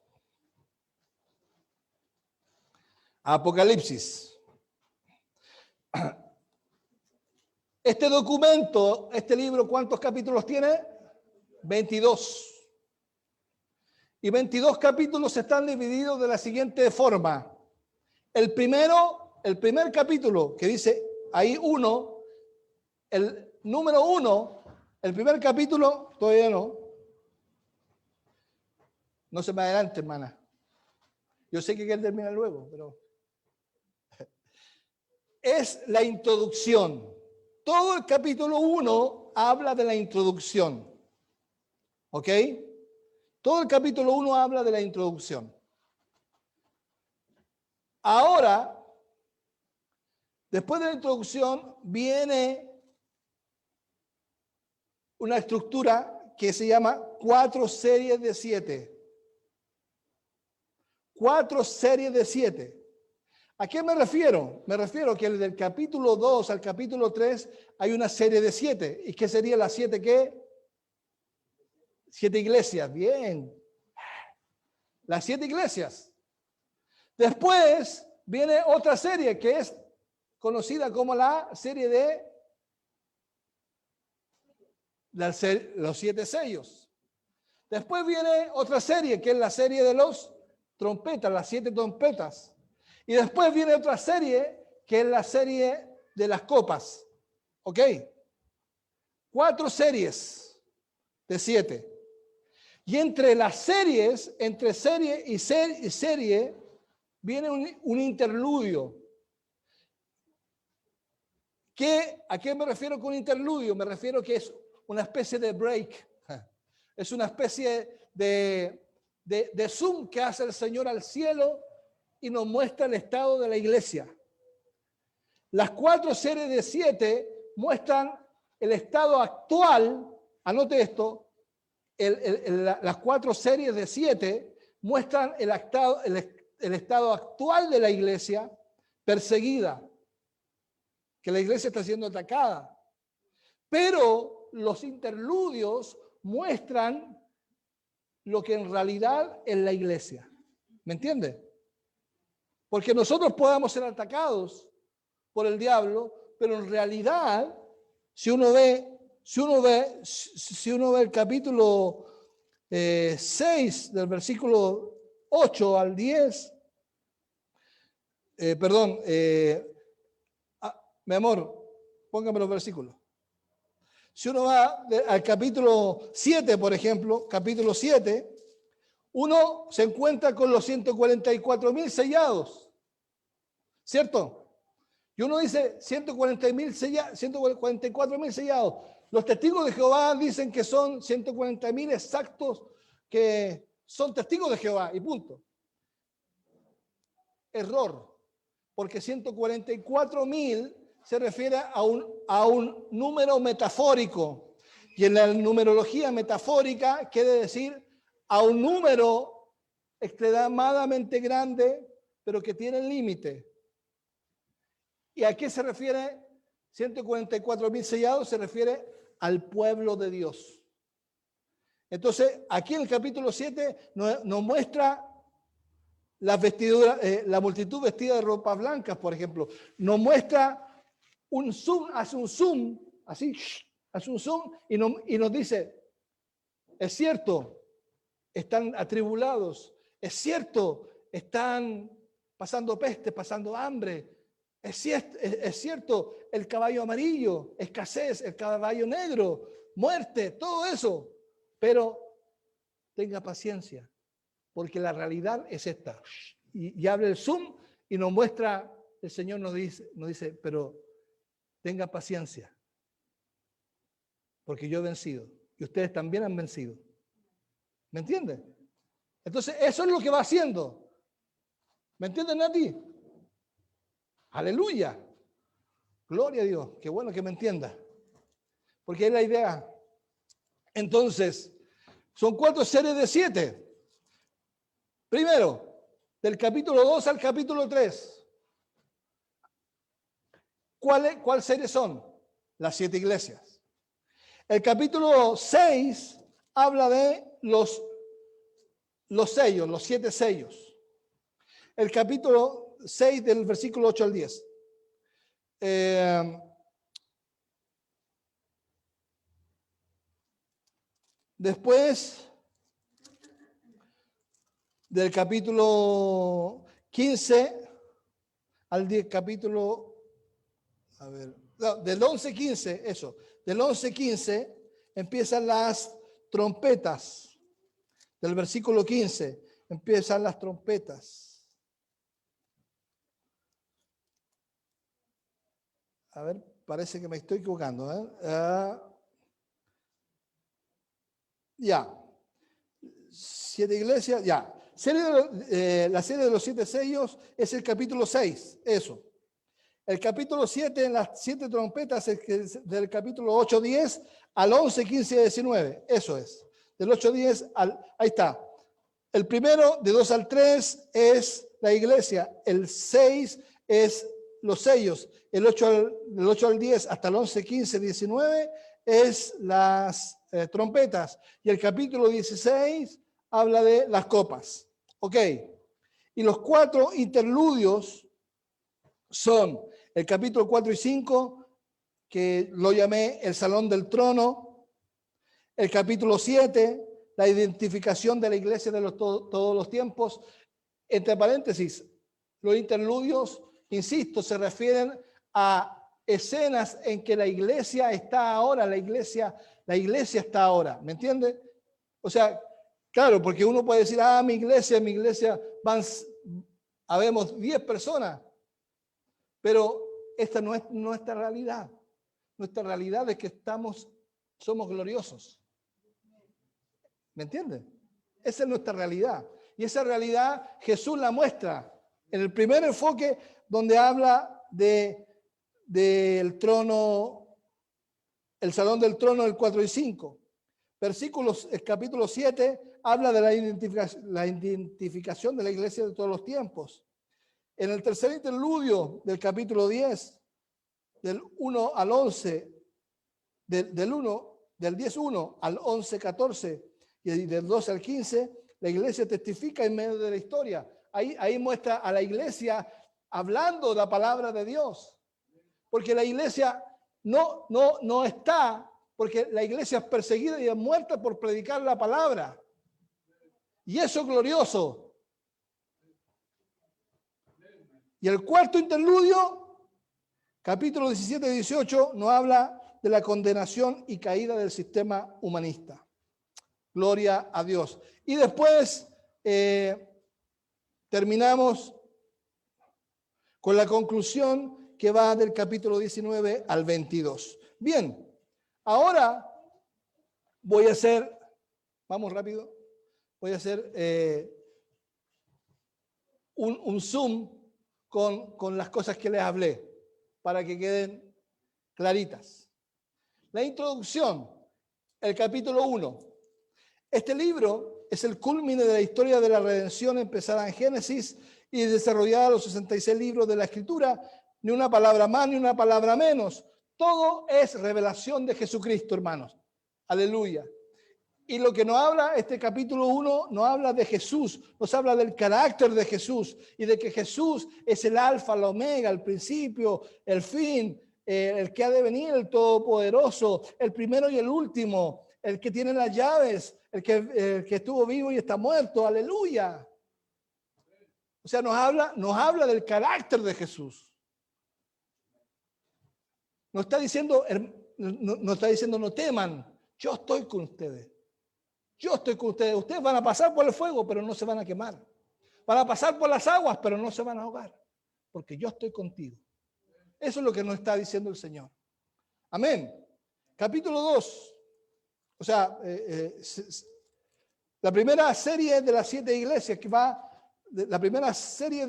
Apocalipsis. Este documento, este libro, ¿cuántos capítulos tiene? 22. Y 22 capítulos están divididos de la siguiente forma. El primer capítulo, que dice ahí 1, el número 1, el primer capítulo, todavía no. No se me adelante, hermana. Yo sé que él termina luego, pero es la introducción. Todo el capítulo 1 habla de la introducción. ¿Ok? Todo el capítulo 1 habla de la introducción. Ahora, después de la introducción, viene una estructura que se llama 4 series de 7. 4 series de 7. ¿A qué me refiero? Me refiero que del capítulo 2 al capítulo 3 hay una serie de 7. ¿Y qué sería la 7 qué? 7 iglesias. Bien. Las 7 iglesias. Después viene otra serie que es conocida como la serie de los 7 sellos. Después viene otra serie que es la serie de los trompetas, las 7 trompetas. Y después viene otra serie que es la serie de las copas. ¿Ok? 4 series de 7. Y entre las series, entre serie y serie, viene un interludio. ¿A qué me refiero con interludio? Me refiero que es una especie de break. Es una especie de zoom que hace el Señor al cielo y nos muestra el estado de la iglesia. Las 4 series de 7 muestran el estado actual. Anote esto. Las 4 series de 7 muestran el estado actual de la iglesia perseguida, que la iglesia está siendo atacada. Pero los interludios muestran lo que en realidad es la iglesia. ¿Me entiende? Porque nosotros podamos ser atacados por el diablo, pero en realidad, si uno ve el capítulo 6 del versículo 8 al 10, mi amor, póngame los versículos. Si uno va al capítulo 7, por ejemplo, capítulo 7, uno se encuentra con los 144,000 sellados, ¿cierto? Y uno dice 144,000 sellados. Los testigos de Jehová dicen que son 140,000 exactos que son testigos de Jehová y punto. Error, porque 144,000 se refiere a un número metafórico. Y en la numerología metafórica quiere decir a un número extremadamente grande, pero que tiene límite. ¿Y a qué se refiere 144.000 sellados se refiere al pueblo de Dios. Entonces, aquí en el capítulo 7 nos muestra las vestiduras, la multitud vestida de ropas blancas, por ejemplo. Nos muestra un zoom, hace un zoom, así, hace un zoom y nos dice, es cierto, están atribulados, es cierto, están pasando peste, pasando hambre, es cierto, el caballo amarillo, escasez, el caballo negro, muerte, todo eso. Pero tenga paciencia, porque la realidad es esta. Y abre el zoom y nos muestra, el Señor nos dice, pero tenga paciencia, porque yo he vencido y ustedes también han vencido. ¿Me entienden? Entonces, eso es lo que va haciendo. ¿Me entienden, Nati? Aleluya. Gloria a Dios. Qué bueno que me entienda. Porque es la idea. Entonces, son 4 series de 7. Primero, del capítulo 2 al capítulo 3. ¿Cuál serie son? Las 7 iglesias. El capítulo 6 habla de los sellos, los 7 sellos. El capítulo 6 del versículo 8 al 10. Después del capítulo 15 al 10, capítulo, a ver, no, del 11-15, eso, del 11-15 empiezan las trompetas. Del versículo 15 empiezan las trompetas. A ver, parece que me estoy equivocando. Ya. 7 iglesias, ya. La serie de los 7 sellos es el capítulo 6, eso. El capítulo 7, en las 7 trompetas, es del capítulo 8-10 al 11-15-19, eso es. Del 8-10 ahí está. El primero, de 2 al 3, es la iglesia. El 6 es los sellos. Del 8 al 10 hasta el 11-15-19 es las trompetas. Y el capítulo 16 habla de las copas. Ok. Y los 4 interludios son el capítulo 4 y 5, que lo llamé el Salón del Trono. El capítulo 7, la identificación de la iglesia de todos los tiempos. Entre paréntesis, los interludios, insisto, se refieren a escenas en que la iglesia está ahora, la iglesia está ahora, ¿me entiende? O sea, claro, porque uno puede decir, mi iglesia, habemos 10 personas, pero esta no es nuestra realidad. Nuestra realidad es que somos gloriosos. ¿Me entienden? Esa es nuestra realidad. Y esa realidad Jesús la muestra en el primer enfoque, donde habla del trono, el salón del trono del 4 y 5. El capítulo 7 habla de la identificación de la iglesia de todos los tiempos. En el tercer interludio del capítulo 10, del 1 al 11, del 10-1 al 11-14 y del 12 al 15, la iglesia testifica en medio de la historia. Ahí muestra a la iglesia hablando la palabra de Dios. Porque la iglesia no está, porque la iglesia es perseguida y es muerta por predicar la palabra. Y eso es glorioso. Y el cuarto interludio, capítulo 17 y 18, nos habla de la condenación y caída del sistema humanista. Gloria a Dios. Y después terminamos con la conclusión que va del capítulo 19 al 22. Bien, ahora voy a hacer, vamos rápido, voy a hacer un zoom con las cosas que les hablé para que queden claritas. La introducción, el capítulo 1. Este libro es el culmine de la historia de la redención empezada en Génesis y desarrollada en los 66 libros de la Escritura, ni una palabra más ni una palabra menos. Todo es revelación de Jesucristo, hermanos. Aleluya. Y lo que nos habla este capítulo 1, nos habla de Jesús, nos habla del carácter de Jesús y de que Jesús es el alfa, el omega, el principio, el fin, el que ha de venir, el todopoderoso, el primero y el último, el que tiene las llaves, el que estuvo vivo y está muerto. Aleluya. O sea, nos habla del carácter de Jesús. Nos está diciendo, no teman, yo estoy con ustedes. Yo estoy con ustedes. Ustedes van a pasar por el fuego, pero no se van a quemar. Van a pasar por las aguas, pero no se van a ahogar. Porque yo estoy contigo. Eso es lo que nos está diciendo el Señor. Amén. Capítulo 2. O sea, la primera serie de las 7 iglesias que va, la primera serie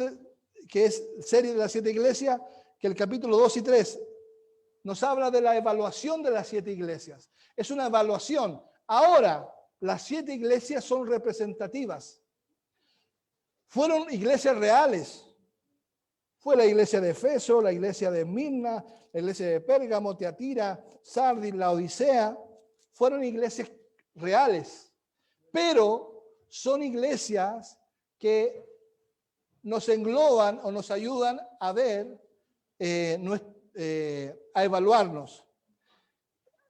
que es serie de las 7 iglesias, que el capítulo 2 y 3 nos habla de la evaluación de las 7 iglesias. Es una evaluación. Ahora, las 7 iglesias son representativas. Fueron iglesias reales. Fue la iglesia de Efeso, la iglesia de Mirna, la iglesia de Pérgamo, Tiatira, Sardis, la Odisea. Fueron iglesias reales. Pero son iglesias que nos engloban o nos ayudan a ver, a evaluarnos.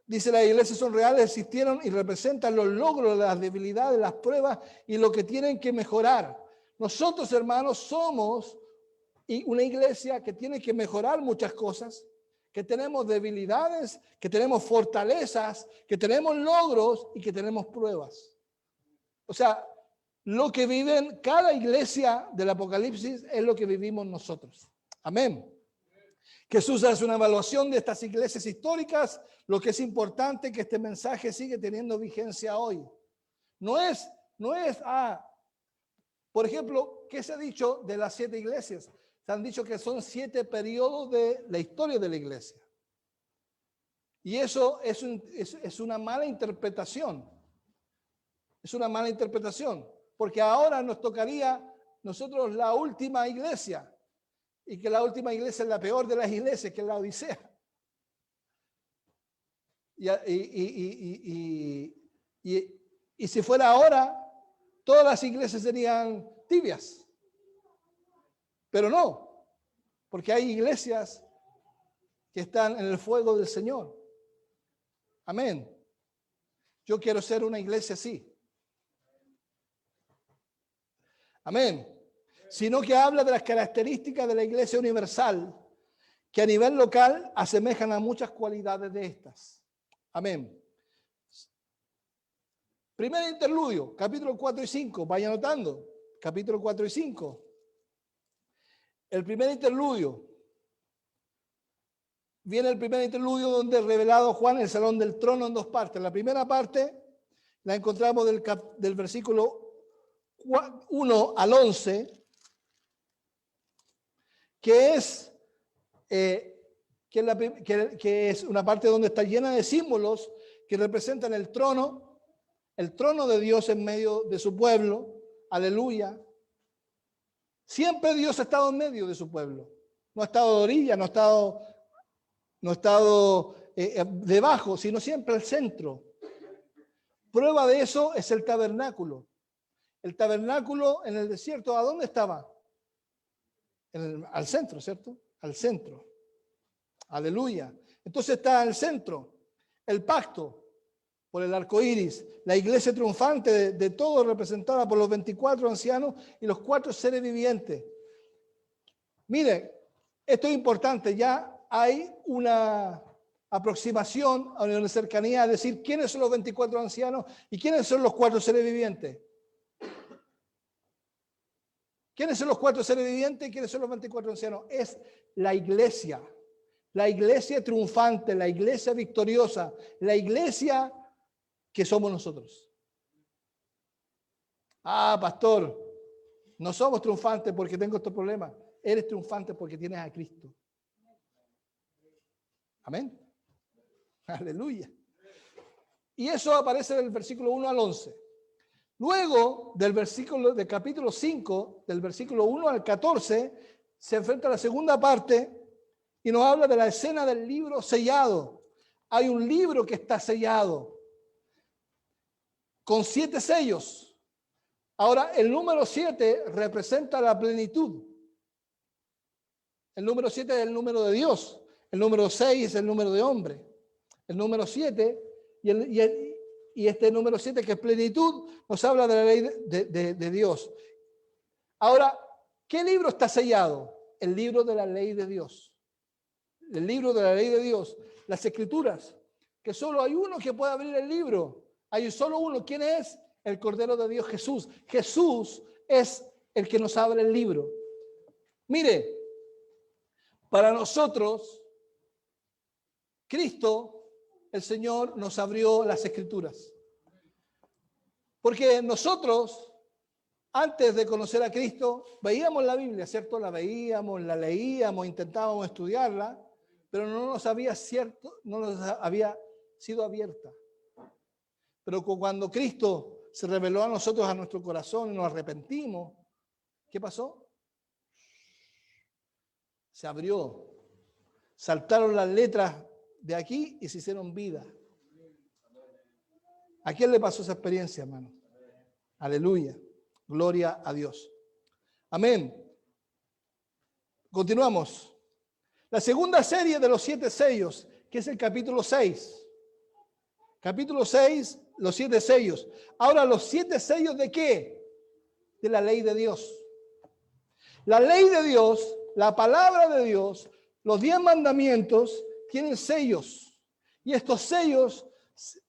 Dice, las iglesias son reales, existieron y representan los logros, las debilidades, las pruebas y lo que tienen que mejorar. Nosotros, hermanos, somos una iglesia que tiene que mejorar muchas cosas, que tenemos debilidades, que tenemos fortalezas, que tenemos logros y que tenemos pruebas. O sea, lo que viven cada iglesia del Apocalipsis es lo que vivimos nosotros. Amén. Jesús hace una evaluación de estas iglesias históricas. Lo que es importante es que este mensaje sigue teniendo vigencia hoy. No es, por ejemplo, ¿qué se ha dicho de las 7 iglesias? Se han dicho que son 7 periodos de la historia de la iglesia. Y eso es una mala interpretación. Es una mala interpretación, porque ahora nos tocaría nosotros la última iglesia. Y que la última iglesia es la peor de las iglesias, que es la Odisea. Y si fuera ahora, todas las iglesias serían tibias. Pero no, porque hay iglesias que están en el fuego del Señor. Amén. Yo quiero ser una iglesia así. Amén. Sino que habla de las características de la iglesia universal, que a nivel local asemejan a muchas cualidades de estas. Amén. Primer interludio, capítulo 4 y 5, vaya anotando, capítulo 4 y 5. El primer interludio. Viene el primer interludio donde es revelado Juan el salón del trono en 2 partes. La primera parte la encontramos del versículo 1 al 11, que es una parte donde está llena de símbolos que representan el trono de Dios en medio de su pueblo. Aleluya. Siempre Dios ha estado en medio de su pueblo. No ha estado de orilla, no ha estado debajo, sino siempre al centro. Prueba de eso es el tabernáculo. El tabernáculo en el desierto, ¿a dónde estaba? Al centro, ¿cierto? Al centro. Aleluya. Entonces está al centro el pacto por el arco iris, la iglesia triunfante de todo, representada por los 24 ancianos y los 4 seres vivientes. Mire, esto es importante, ya hay una aproximación a una cercanía a decir quiénes son los 24 ancianos y quiénes son los 4 seres vivientes. ¿Quiénes son los 4 seres vivientes y quiénes son los 24 ancianos? Es la iglesia triunfante, la iglesia victoriosa, la iglesia que somos nosotros. Ah, pastor, no somos triunfantes porque tengo estos problemas. Eres triunfante porque tienes a Cristo. Amén. Aleluya. Y eso aparece en el versículo 1 al 11. Luego del capítulo 5, del versículo 1 al 14, se enfrenta a la segunda parte, y nos habla de la escena del libro sellado. Hay un libro que está sellado con 7 sellos. Ahora, el número 7 representa la plenitud. El número 7 es el número de Dios. El número 6 es el número de hombre. El número 7 y este número 7, que es plenitud, nos habla de la ley de Dios. Ahora, ¿qué libro está sellado? El libro de la ley de Dios. El libro de la ley de Dios. Las Escrituras. Que solo hay uno que puede abrir el libro. Hay solo uno. ¿Quién es? El Cordero de Dios, Jesús. Jesús es el que nos abre el libro. Mire, para nosotros, Cristo, el Señor, nos abrió las Escrituras. Porque nosotros, antes de conocer a Cristo, veíamos la Biblia, ¿cierto? La veíamos, la leíamos, intentábamos estudiarla, pero no nos había sido abierta. Pero cuando Cristo se reveló a nosotros, a nuestro corazón, y nos arrepentimos, ¿qué pasó? Se abrió. Saltaron las letras de aquí y se hicieron vida. ¿A quién le pasó esa experiencia, hermano? Aleluya. Gloria a Dios. Amén. Continuamos. La segunda serie de los 7 sellos, que es el capítulo 6. Capítulo 6, los 7 sellos. Ahora, ¿los 7 sellos de qué? De la ley de Dios. La ley de Dios, la palabra de Dios, los 10 mandamientos tienen sellos. Y estos sellos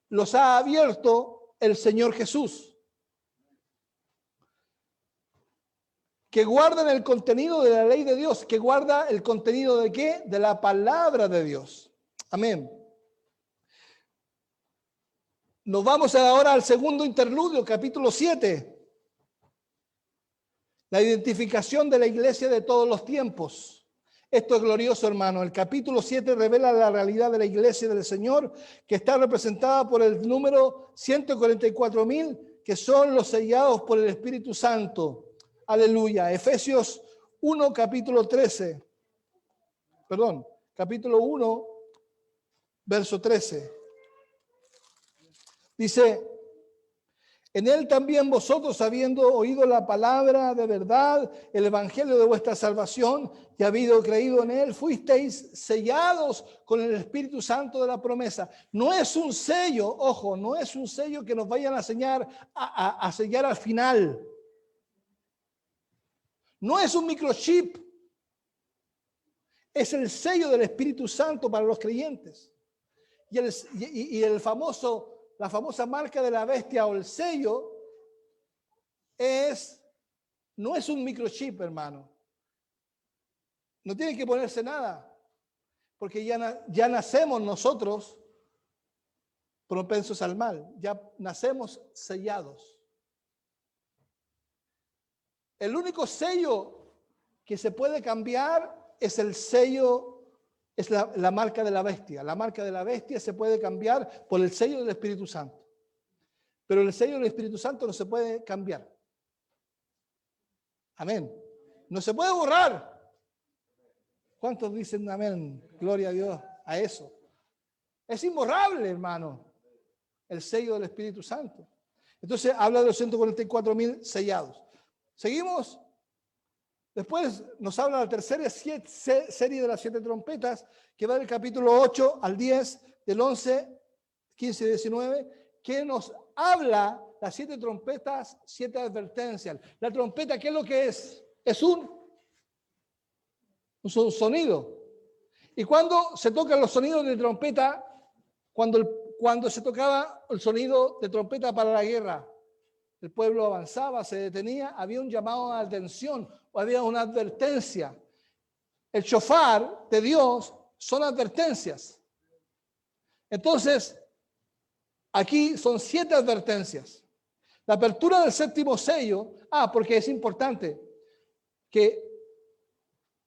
los ha abierto el Señor Jesús. Que guardan el contenido de la ley de Dios. Que guarda el contenido de qué? De la palabra de Dios. Amén. Nos vamos ahora al segundo interludio, capítulo 7. La identificación de la iglesia de todos los tiempos. Esto es glorioso, hermano. El capítulo 7 revela la realidad de la iglesia del Señor, que está representada por el número 144,000, que son los sellados por el Espíritu Santo. Aleluya. Efesios 1, capítulo 13. Perdón, capítulo 1, verso 13. Dice: en él también vosotros, habiendo oído la palabra de verdad, el evangelio de vuestra salvación, y habido creído en él, fuisteis sellados con el Espíritu Santo de la promesa. No es un sello, ojo, no es un sello que nos vayan a sellar al final. No es un microchip. Es el sello del Espíritu Santo para los creyentes. La famosa marca de la bestia o el sello no es un microchip, hermano. No tiene que ponerse nada, porque ya nacemos nosotros propensos al mal, ya nacemos sellados. El único sello que se puede cambiar es el sello. Es la marca de la bestia. La marca de la bestia se puede cambiar por el sello del Espíritu Santo. Pero el sello del Espíritu Santo no se puede cambiar. Amén. No se puede borrar. ¿Cuántos dicen amén? Gloria a Dios a eso. Es imborrable, hermano, el sello del Espíritu Santo. Entonces habla de los 144,000 sellados. ¿Seguimos? Después nos habla la tercera serie de las 7 trompetas, que va del capítulo 8 al 10, del 11, 15 y 19, que nos habla las 7 trompetas, 7 advertencias. La trompeta, ¿qué es lo que es? Es un sonido. Y cuando se tocan los sonidos de trompeta, cuando se tocaba el sonido de trompeta para la guerra, el pueblo avanzaba, se detenía, había un llamado a atención o había una advertencia. El shofar de Dios son advertencias. Entonces, aquí son 7 advertencias. La apertura del 7º sello, porque es importante que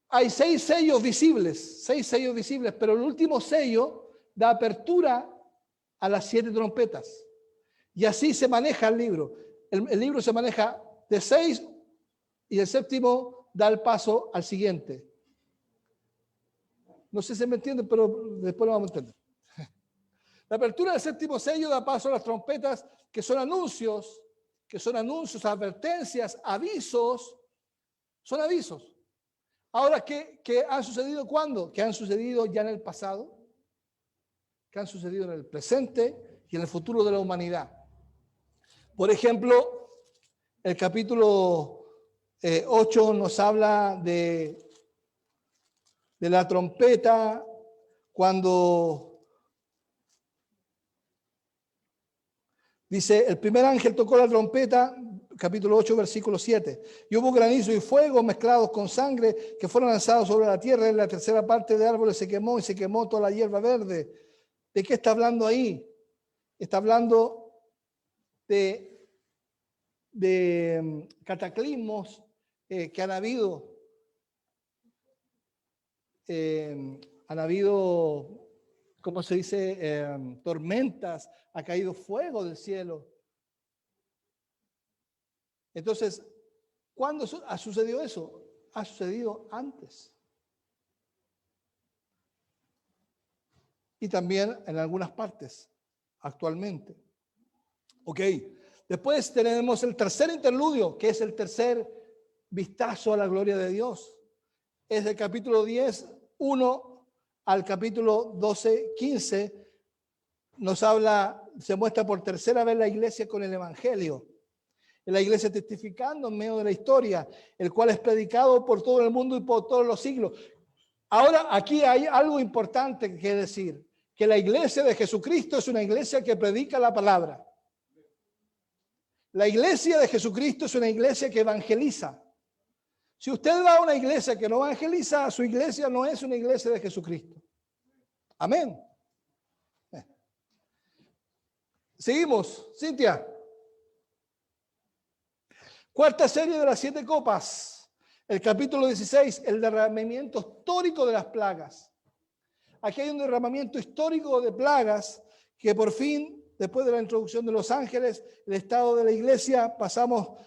hay 6 sellos visibles, pero el último sello da apertura a las 7 trompetas. Y así se maneja el libro. El libro se maneja de 6 y el 7º da el paso al siguiente. No sé si me entienden, pero después lo vamos a entender. La apertura del séptimo sello da paso a las trompetas, que son anuncios, advertencias, avisos, son avisos. Ahora, ¿qué han sucedido cuándo? ¿Qué han sucedido ya en el pasado? ¿Qué han sucedido en el presente y en el futuro de la humanidad? Por ejemplo, el capítulo 8 nos habla de la trompeta cuando dice, el primer ángel tocó la trompeta, capítulo 8, versículo 7. Y hubo granizo y fuego mezclados con sangre que fueron lanzados sobre la tierra. En la tercera parte de árboles se quemó y se quemó toda la hierba verde. ¿De qué está hablando ahí? Está hablando de cataclismos que han habido. ¿Cómo se dice? Tormentas, ha caído fuego del cielo. Entonces, ¿cuándo ha sucedido eso? Ha sucedido antes. Y también en algunas partes, actualmente. Ok, después tenemos el tercer interludio, que es el tercer vistazo a la gloria de Dios. Es del capítulo 10, 1 al capítulo 12, 15. Nos habla, se muestra por tercera vez la iglesia con el evangelio. La iglesia testificando en medio de la historia, el cual es predicado por todo el mundo y por todos los siglos. Ahora, aquí hay algo importante que decir, que la iglesia de Jesucristo es una iglesia que predica la palabra. La iglesia de Jesucristo es una iglesia que evangeliza. Si usted va a una iglesia que no evangeliza, su iglesia no es una iglesia de Jesucristo. Amén. Seguimos, Cintia. Cuarta serie de las 7 copas. El capítulo 16, el derramamiento histórico de las plagas. Aquí hay un derramamiento histórico de plagas que por fin, después de la introducción de los ángeles, el estado de la iglesia, pasamos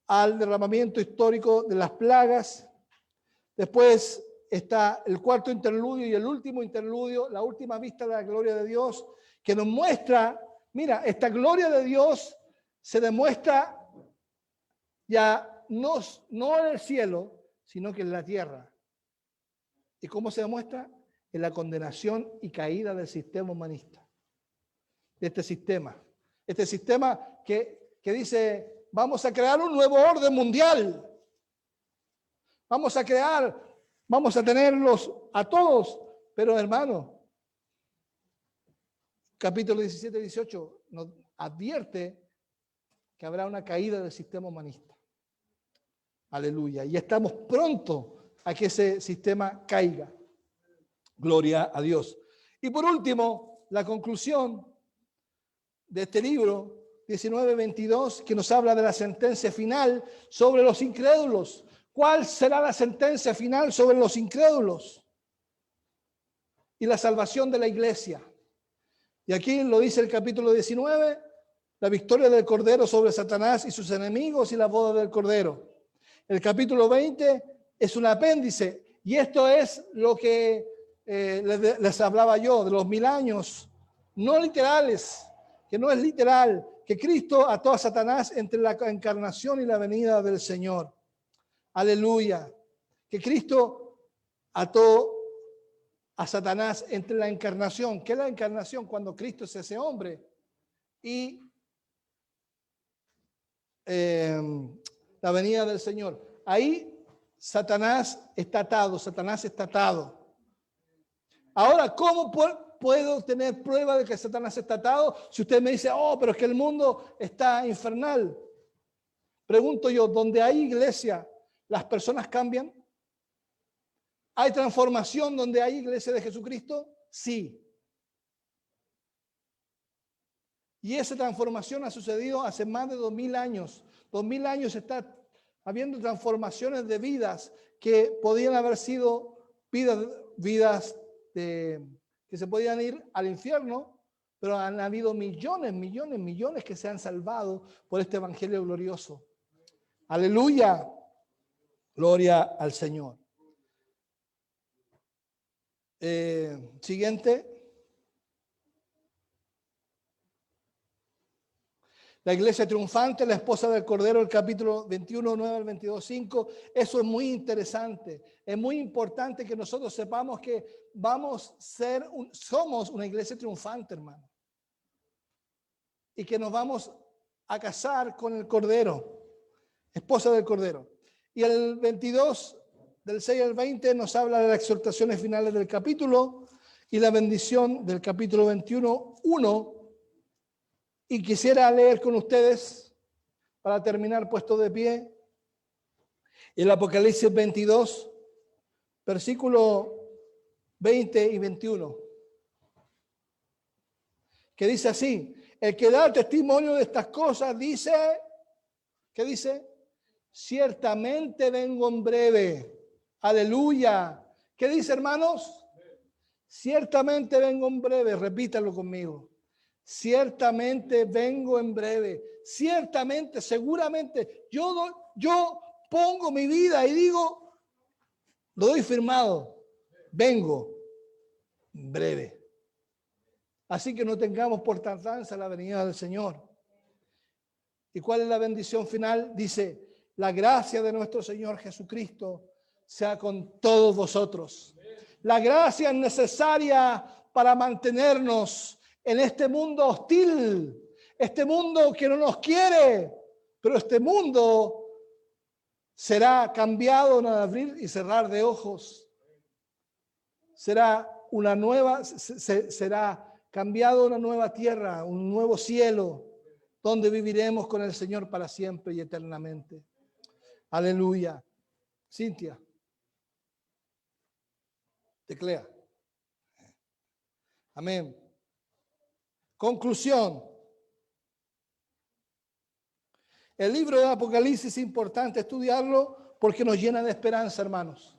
al derramamiento histórico de las plagas. Después está el cuarto interludio y el último interludio, la última vista de la gloria de Dios, que nos muestra, mira, esta gloria de Dios se demuestra ya no en el cielo, sino que en la tierra. ¿Y cómo se demuestra? En la condenación y caída del sistema humanista. De este sistema. Este sistema que dice, vamos a crear un nuevo orden mundial. Vamos a tenerlos a todos. Pero hermano, capítulo 17 y 18 nos advierte que habrá una caída del sistema humanista. Aleluya. Y estamos pronto a que ese sistema caiga. Gloria a Dios. Y por último, la conclusión de este libro, 19:22, que nos habla de la sentencia final sobre los incrédulos. ¿Cuál será la sentencia final sobre los incrédulos? Y la salvación de la iglesia. Y aquí lo dice el capítulo 19, la victoria del Cordero sobre Satanás y sus enemigos y la boda del Cordero. El capítulo 20 es un apéndice, y esto es lo que les hablaba yo, de los 1000 años, no literales, que no es literal, que Cristo ató a Satanás entre la encarnación y la venida del Señor. Aleluya. Que Cristo ató a Satanás entre la encarnación. ¿Qué es la encarnación? Cuando Cristo es ese hombre. Y la venida del Señor. Ahí Satanás está atado. Ahora, ¿cómo puedo tener prueba de que Satanás está atado? Si usted me dice, pero es que el mundo está infernal. Pregunto yo, ¿donde hay iglesia, las personas cambian? ¿Hay transformación donde hay iglesia de Jesucristo? Sí. Y esa transformación ha sucedido hace más de 2000 años. 2000 años está habiendo transformaciones de vidas que podían haber sido vidas que se podían ir al infierno, pero han habido millones que se han salvado por este evangelio glorioso. Aleluya. Gloria al Señor. Siguiente. La iglesia triunfante, la esposa del Cordero, el capítulo 21, 9 al 22, 5. Eso es muy interesante. Es muy importante que nosotros sepamos que somos una iglesia triunfante, hermano. Y que nos vamos a casar con el Cordero, esposa del Cordero. Y el 22, del 6 al 20, nos habla de las exhortaciones finales del capítulo y la bendición del capítulo 21, 1. Y quisiera leer con ustedes, para terminar puesto de pie, el Apocalipsis 22, versículo 20 y 21, que dice así: el que da testimonio de estas cosas dice, ¿qué dice? Ciertamente vengo en breve. Aleluya. ¿Qué dice, hermanos? Ciertamente vengo en breve. Repítalo conmigo. Ciertamente vengo en breve. Ciertamente, seguramente. Yo pongo mi vida y digo, lo doy firmado. Vengo en breve. Así que no tengamos por tardanza la venida del Señor. ¿Y cuál es la bendición final? Dice: la gracia de nuestro Señor Jesucristo sea con todos vosotros. La gracia es necesaria para mantenernos en este mundo hostil, este mundo que no nos quiere, pero este mundo será cambiado en abrir y cerrar de ojos. Será cambiado una nueva tierra, un nuevo cielo, donde viviremos con el Señor para siempre y eternamente. Aleluya. Cintia. Teclea. Amén. Conclusión. El libro de Apocalipsis es importante estudiarlo porque nos llena de esperanza, hermanos.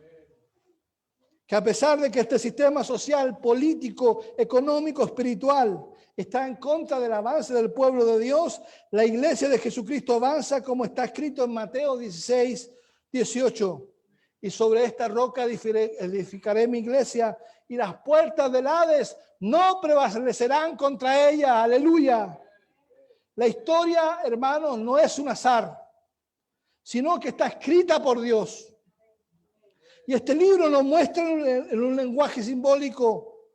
Que a pesar de que este sistema social, político, económico, espiritual está en contra del avance del pueblo de Dios, la iglesia de Jesucristo avanza como está escrito en Mateo 16, 18. Y sobre esta roca edificaré mi iglesia y las puertas del Hades no prevalecerán contra ella. Aleluya. La historia, hermanos, no es un azar, sino que está escrita por Dios. Y este libro nos muestra en un lenguaje simbólico,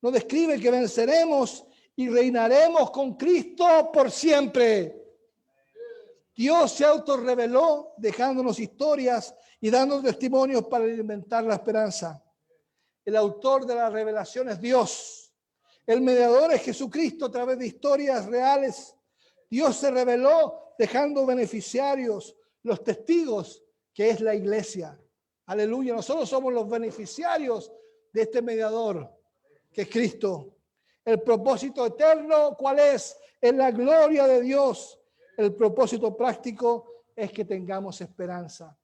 nos describe que venceremos y reinaremos con Cristo por siempre. Dios se autorreveló dejándonos historias y dando testimonios para alimentar la esperanza. El autor de la revelación es Dios. El mediador es Jesucristo a través de historias reales. Dios se reveló dejando beneficiarios, los testigos, que es la iglesia. Aleluya. Nosotros somos los beneficiarios de este mediador, que es Cristo. El propósito eterno, ¿cuál es? Es la gloria de Dios. El propósito práctico es que tengamos esperanza.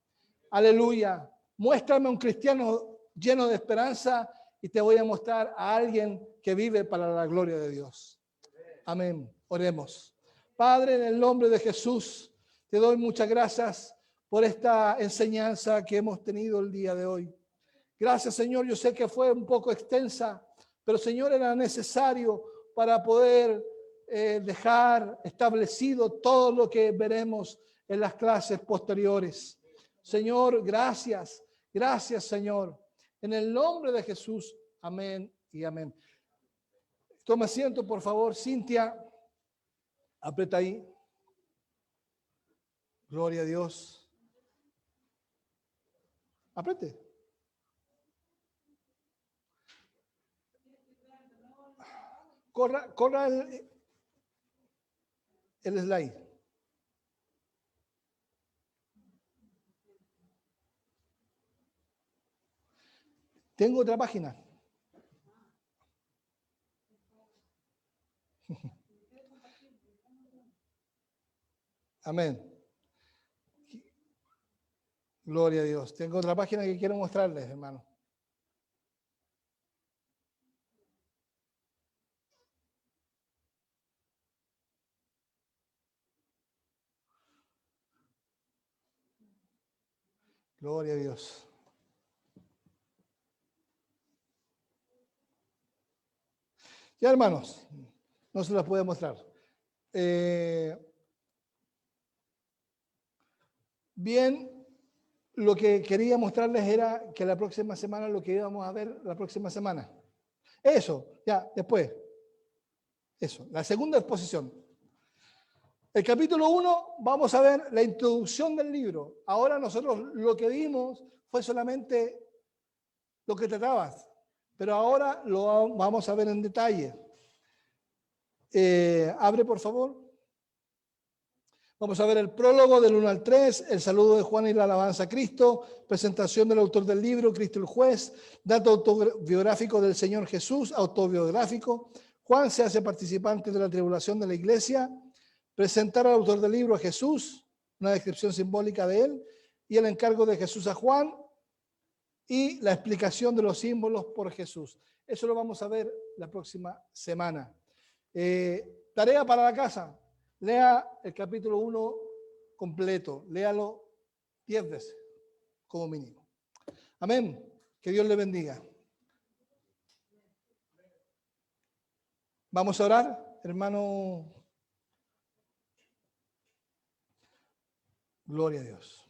Aleluya. Muéstrame un cristiano lleno de esperanza y te voy a mostrar a alguien que vive para la gloria de Dios. Amén. Oremos. Padre, en el nombre de Jesús, te doy muchas gracias por esta enseñanza que hemos tenido el día de hoy. Gracias, Señor. Yo sé que fue un poco extensa, pero, Señor, era necesario para poder dejar establecido todo lo que veremos en las clases posteriores. Señor, gracias. Gracias, Señor. En el nombre de Jesús. Amén y amén. Toma asiento, por favor. Cintia, aprieta ahí. Gloria a Dios. Apriete. Corra el slide. Tengo otra página. Amén. Gloria a Dios. Tengo otra página que quiero mostrarles, hermano. Gloria a Dios. Ya, hermanos, no se las puede mostrar. Bien, lo que quería mostrarles era que la próxima semana, lo que íbamos a ver la próxima semana. Eso, ya, después. Eso, la segunda exposición. El capítulo 1, vamos a ver la introducción del libro. Ahora nosotros lo que vimos fue solamente lo que tratabas, pero ahora lo vamos a ver en detalle. Abre, por favor. Vamos a ver el prólogo del 1 al 3, el saludo de Juan y la alabanza a Cristo, presentación del autor del libro, Cristo el juez, dato autobiográfico del Señor Jesús, autobiográfico. Juan se hace participante de la tribulación de la iglesia, presentar al autor del libro a Jesús, una descripción simbólica de él, y el encargo de Jesús a Juan, y la explicación de los símbolos por Jesús. Eso lo vamos a ver la próxima semana. Tarea para la casa. Lea el capítulo 1 completo. Léalo 10 veces, como mínimo. Amén. Que Dios le bendiga. Vamos a orar, hermano. Gloria a Dios.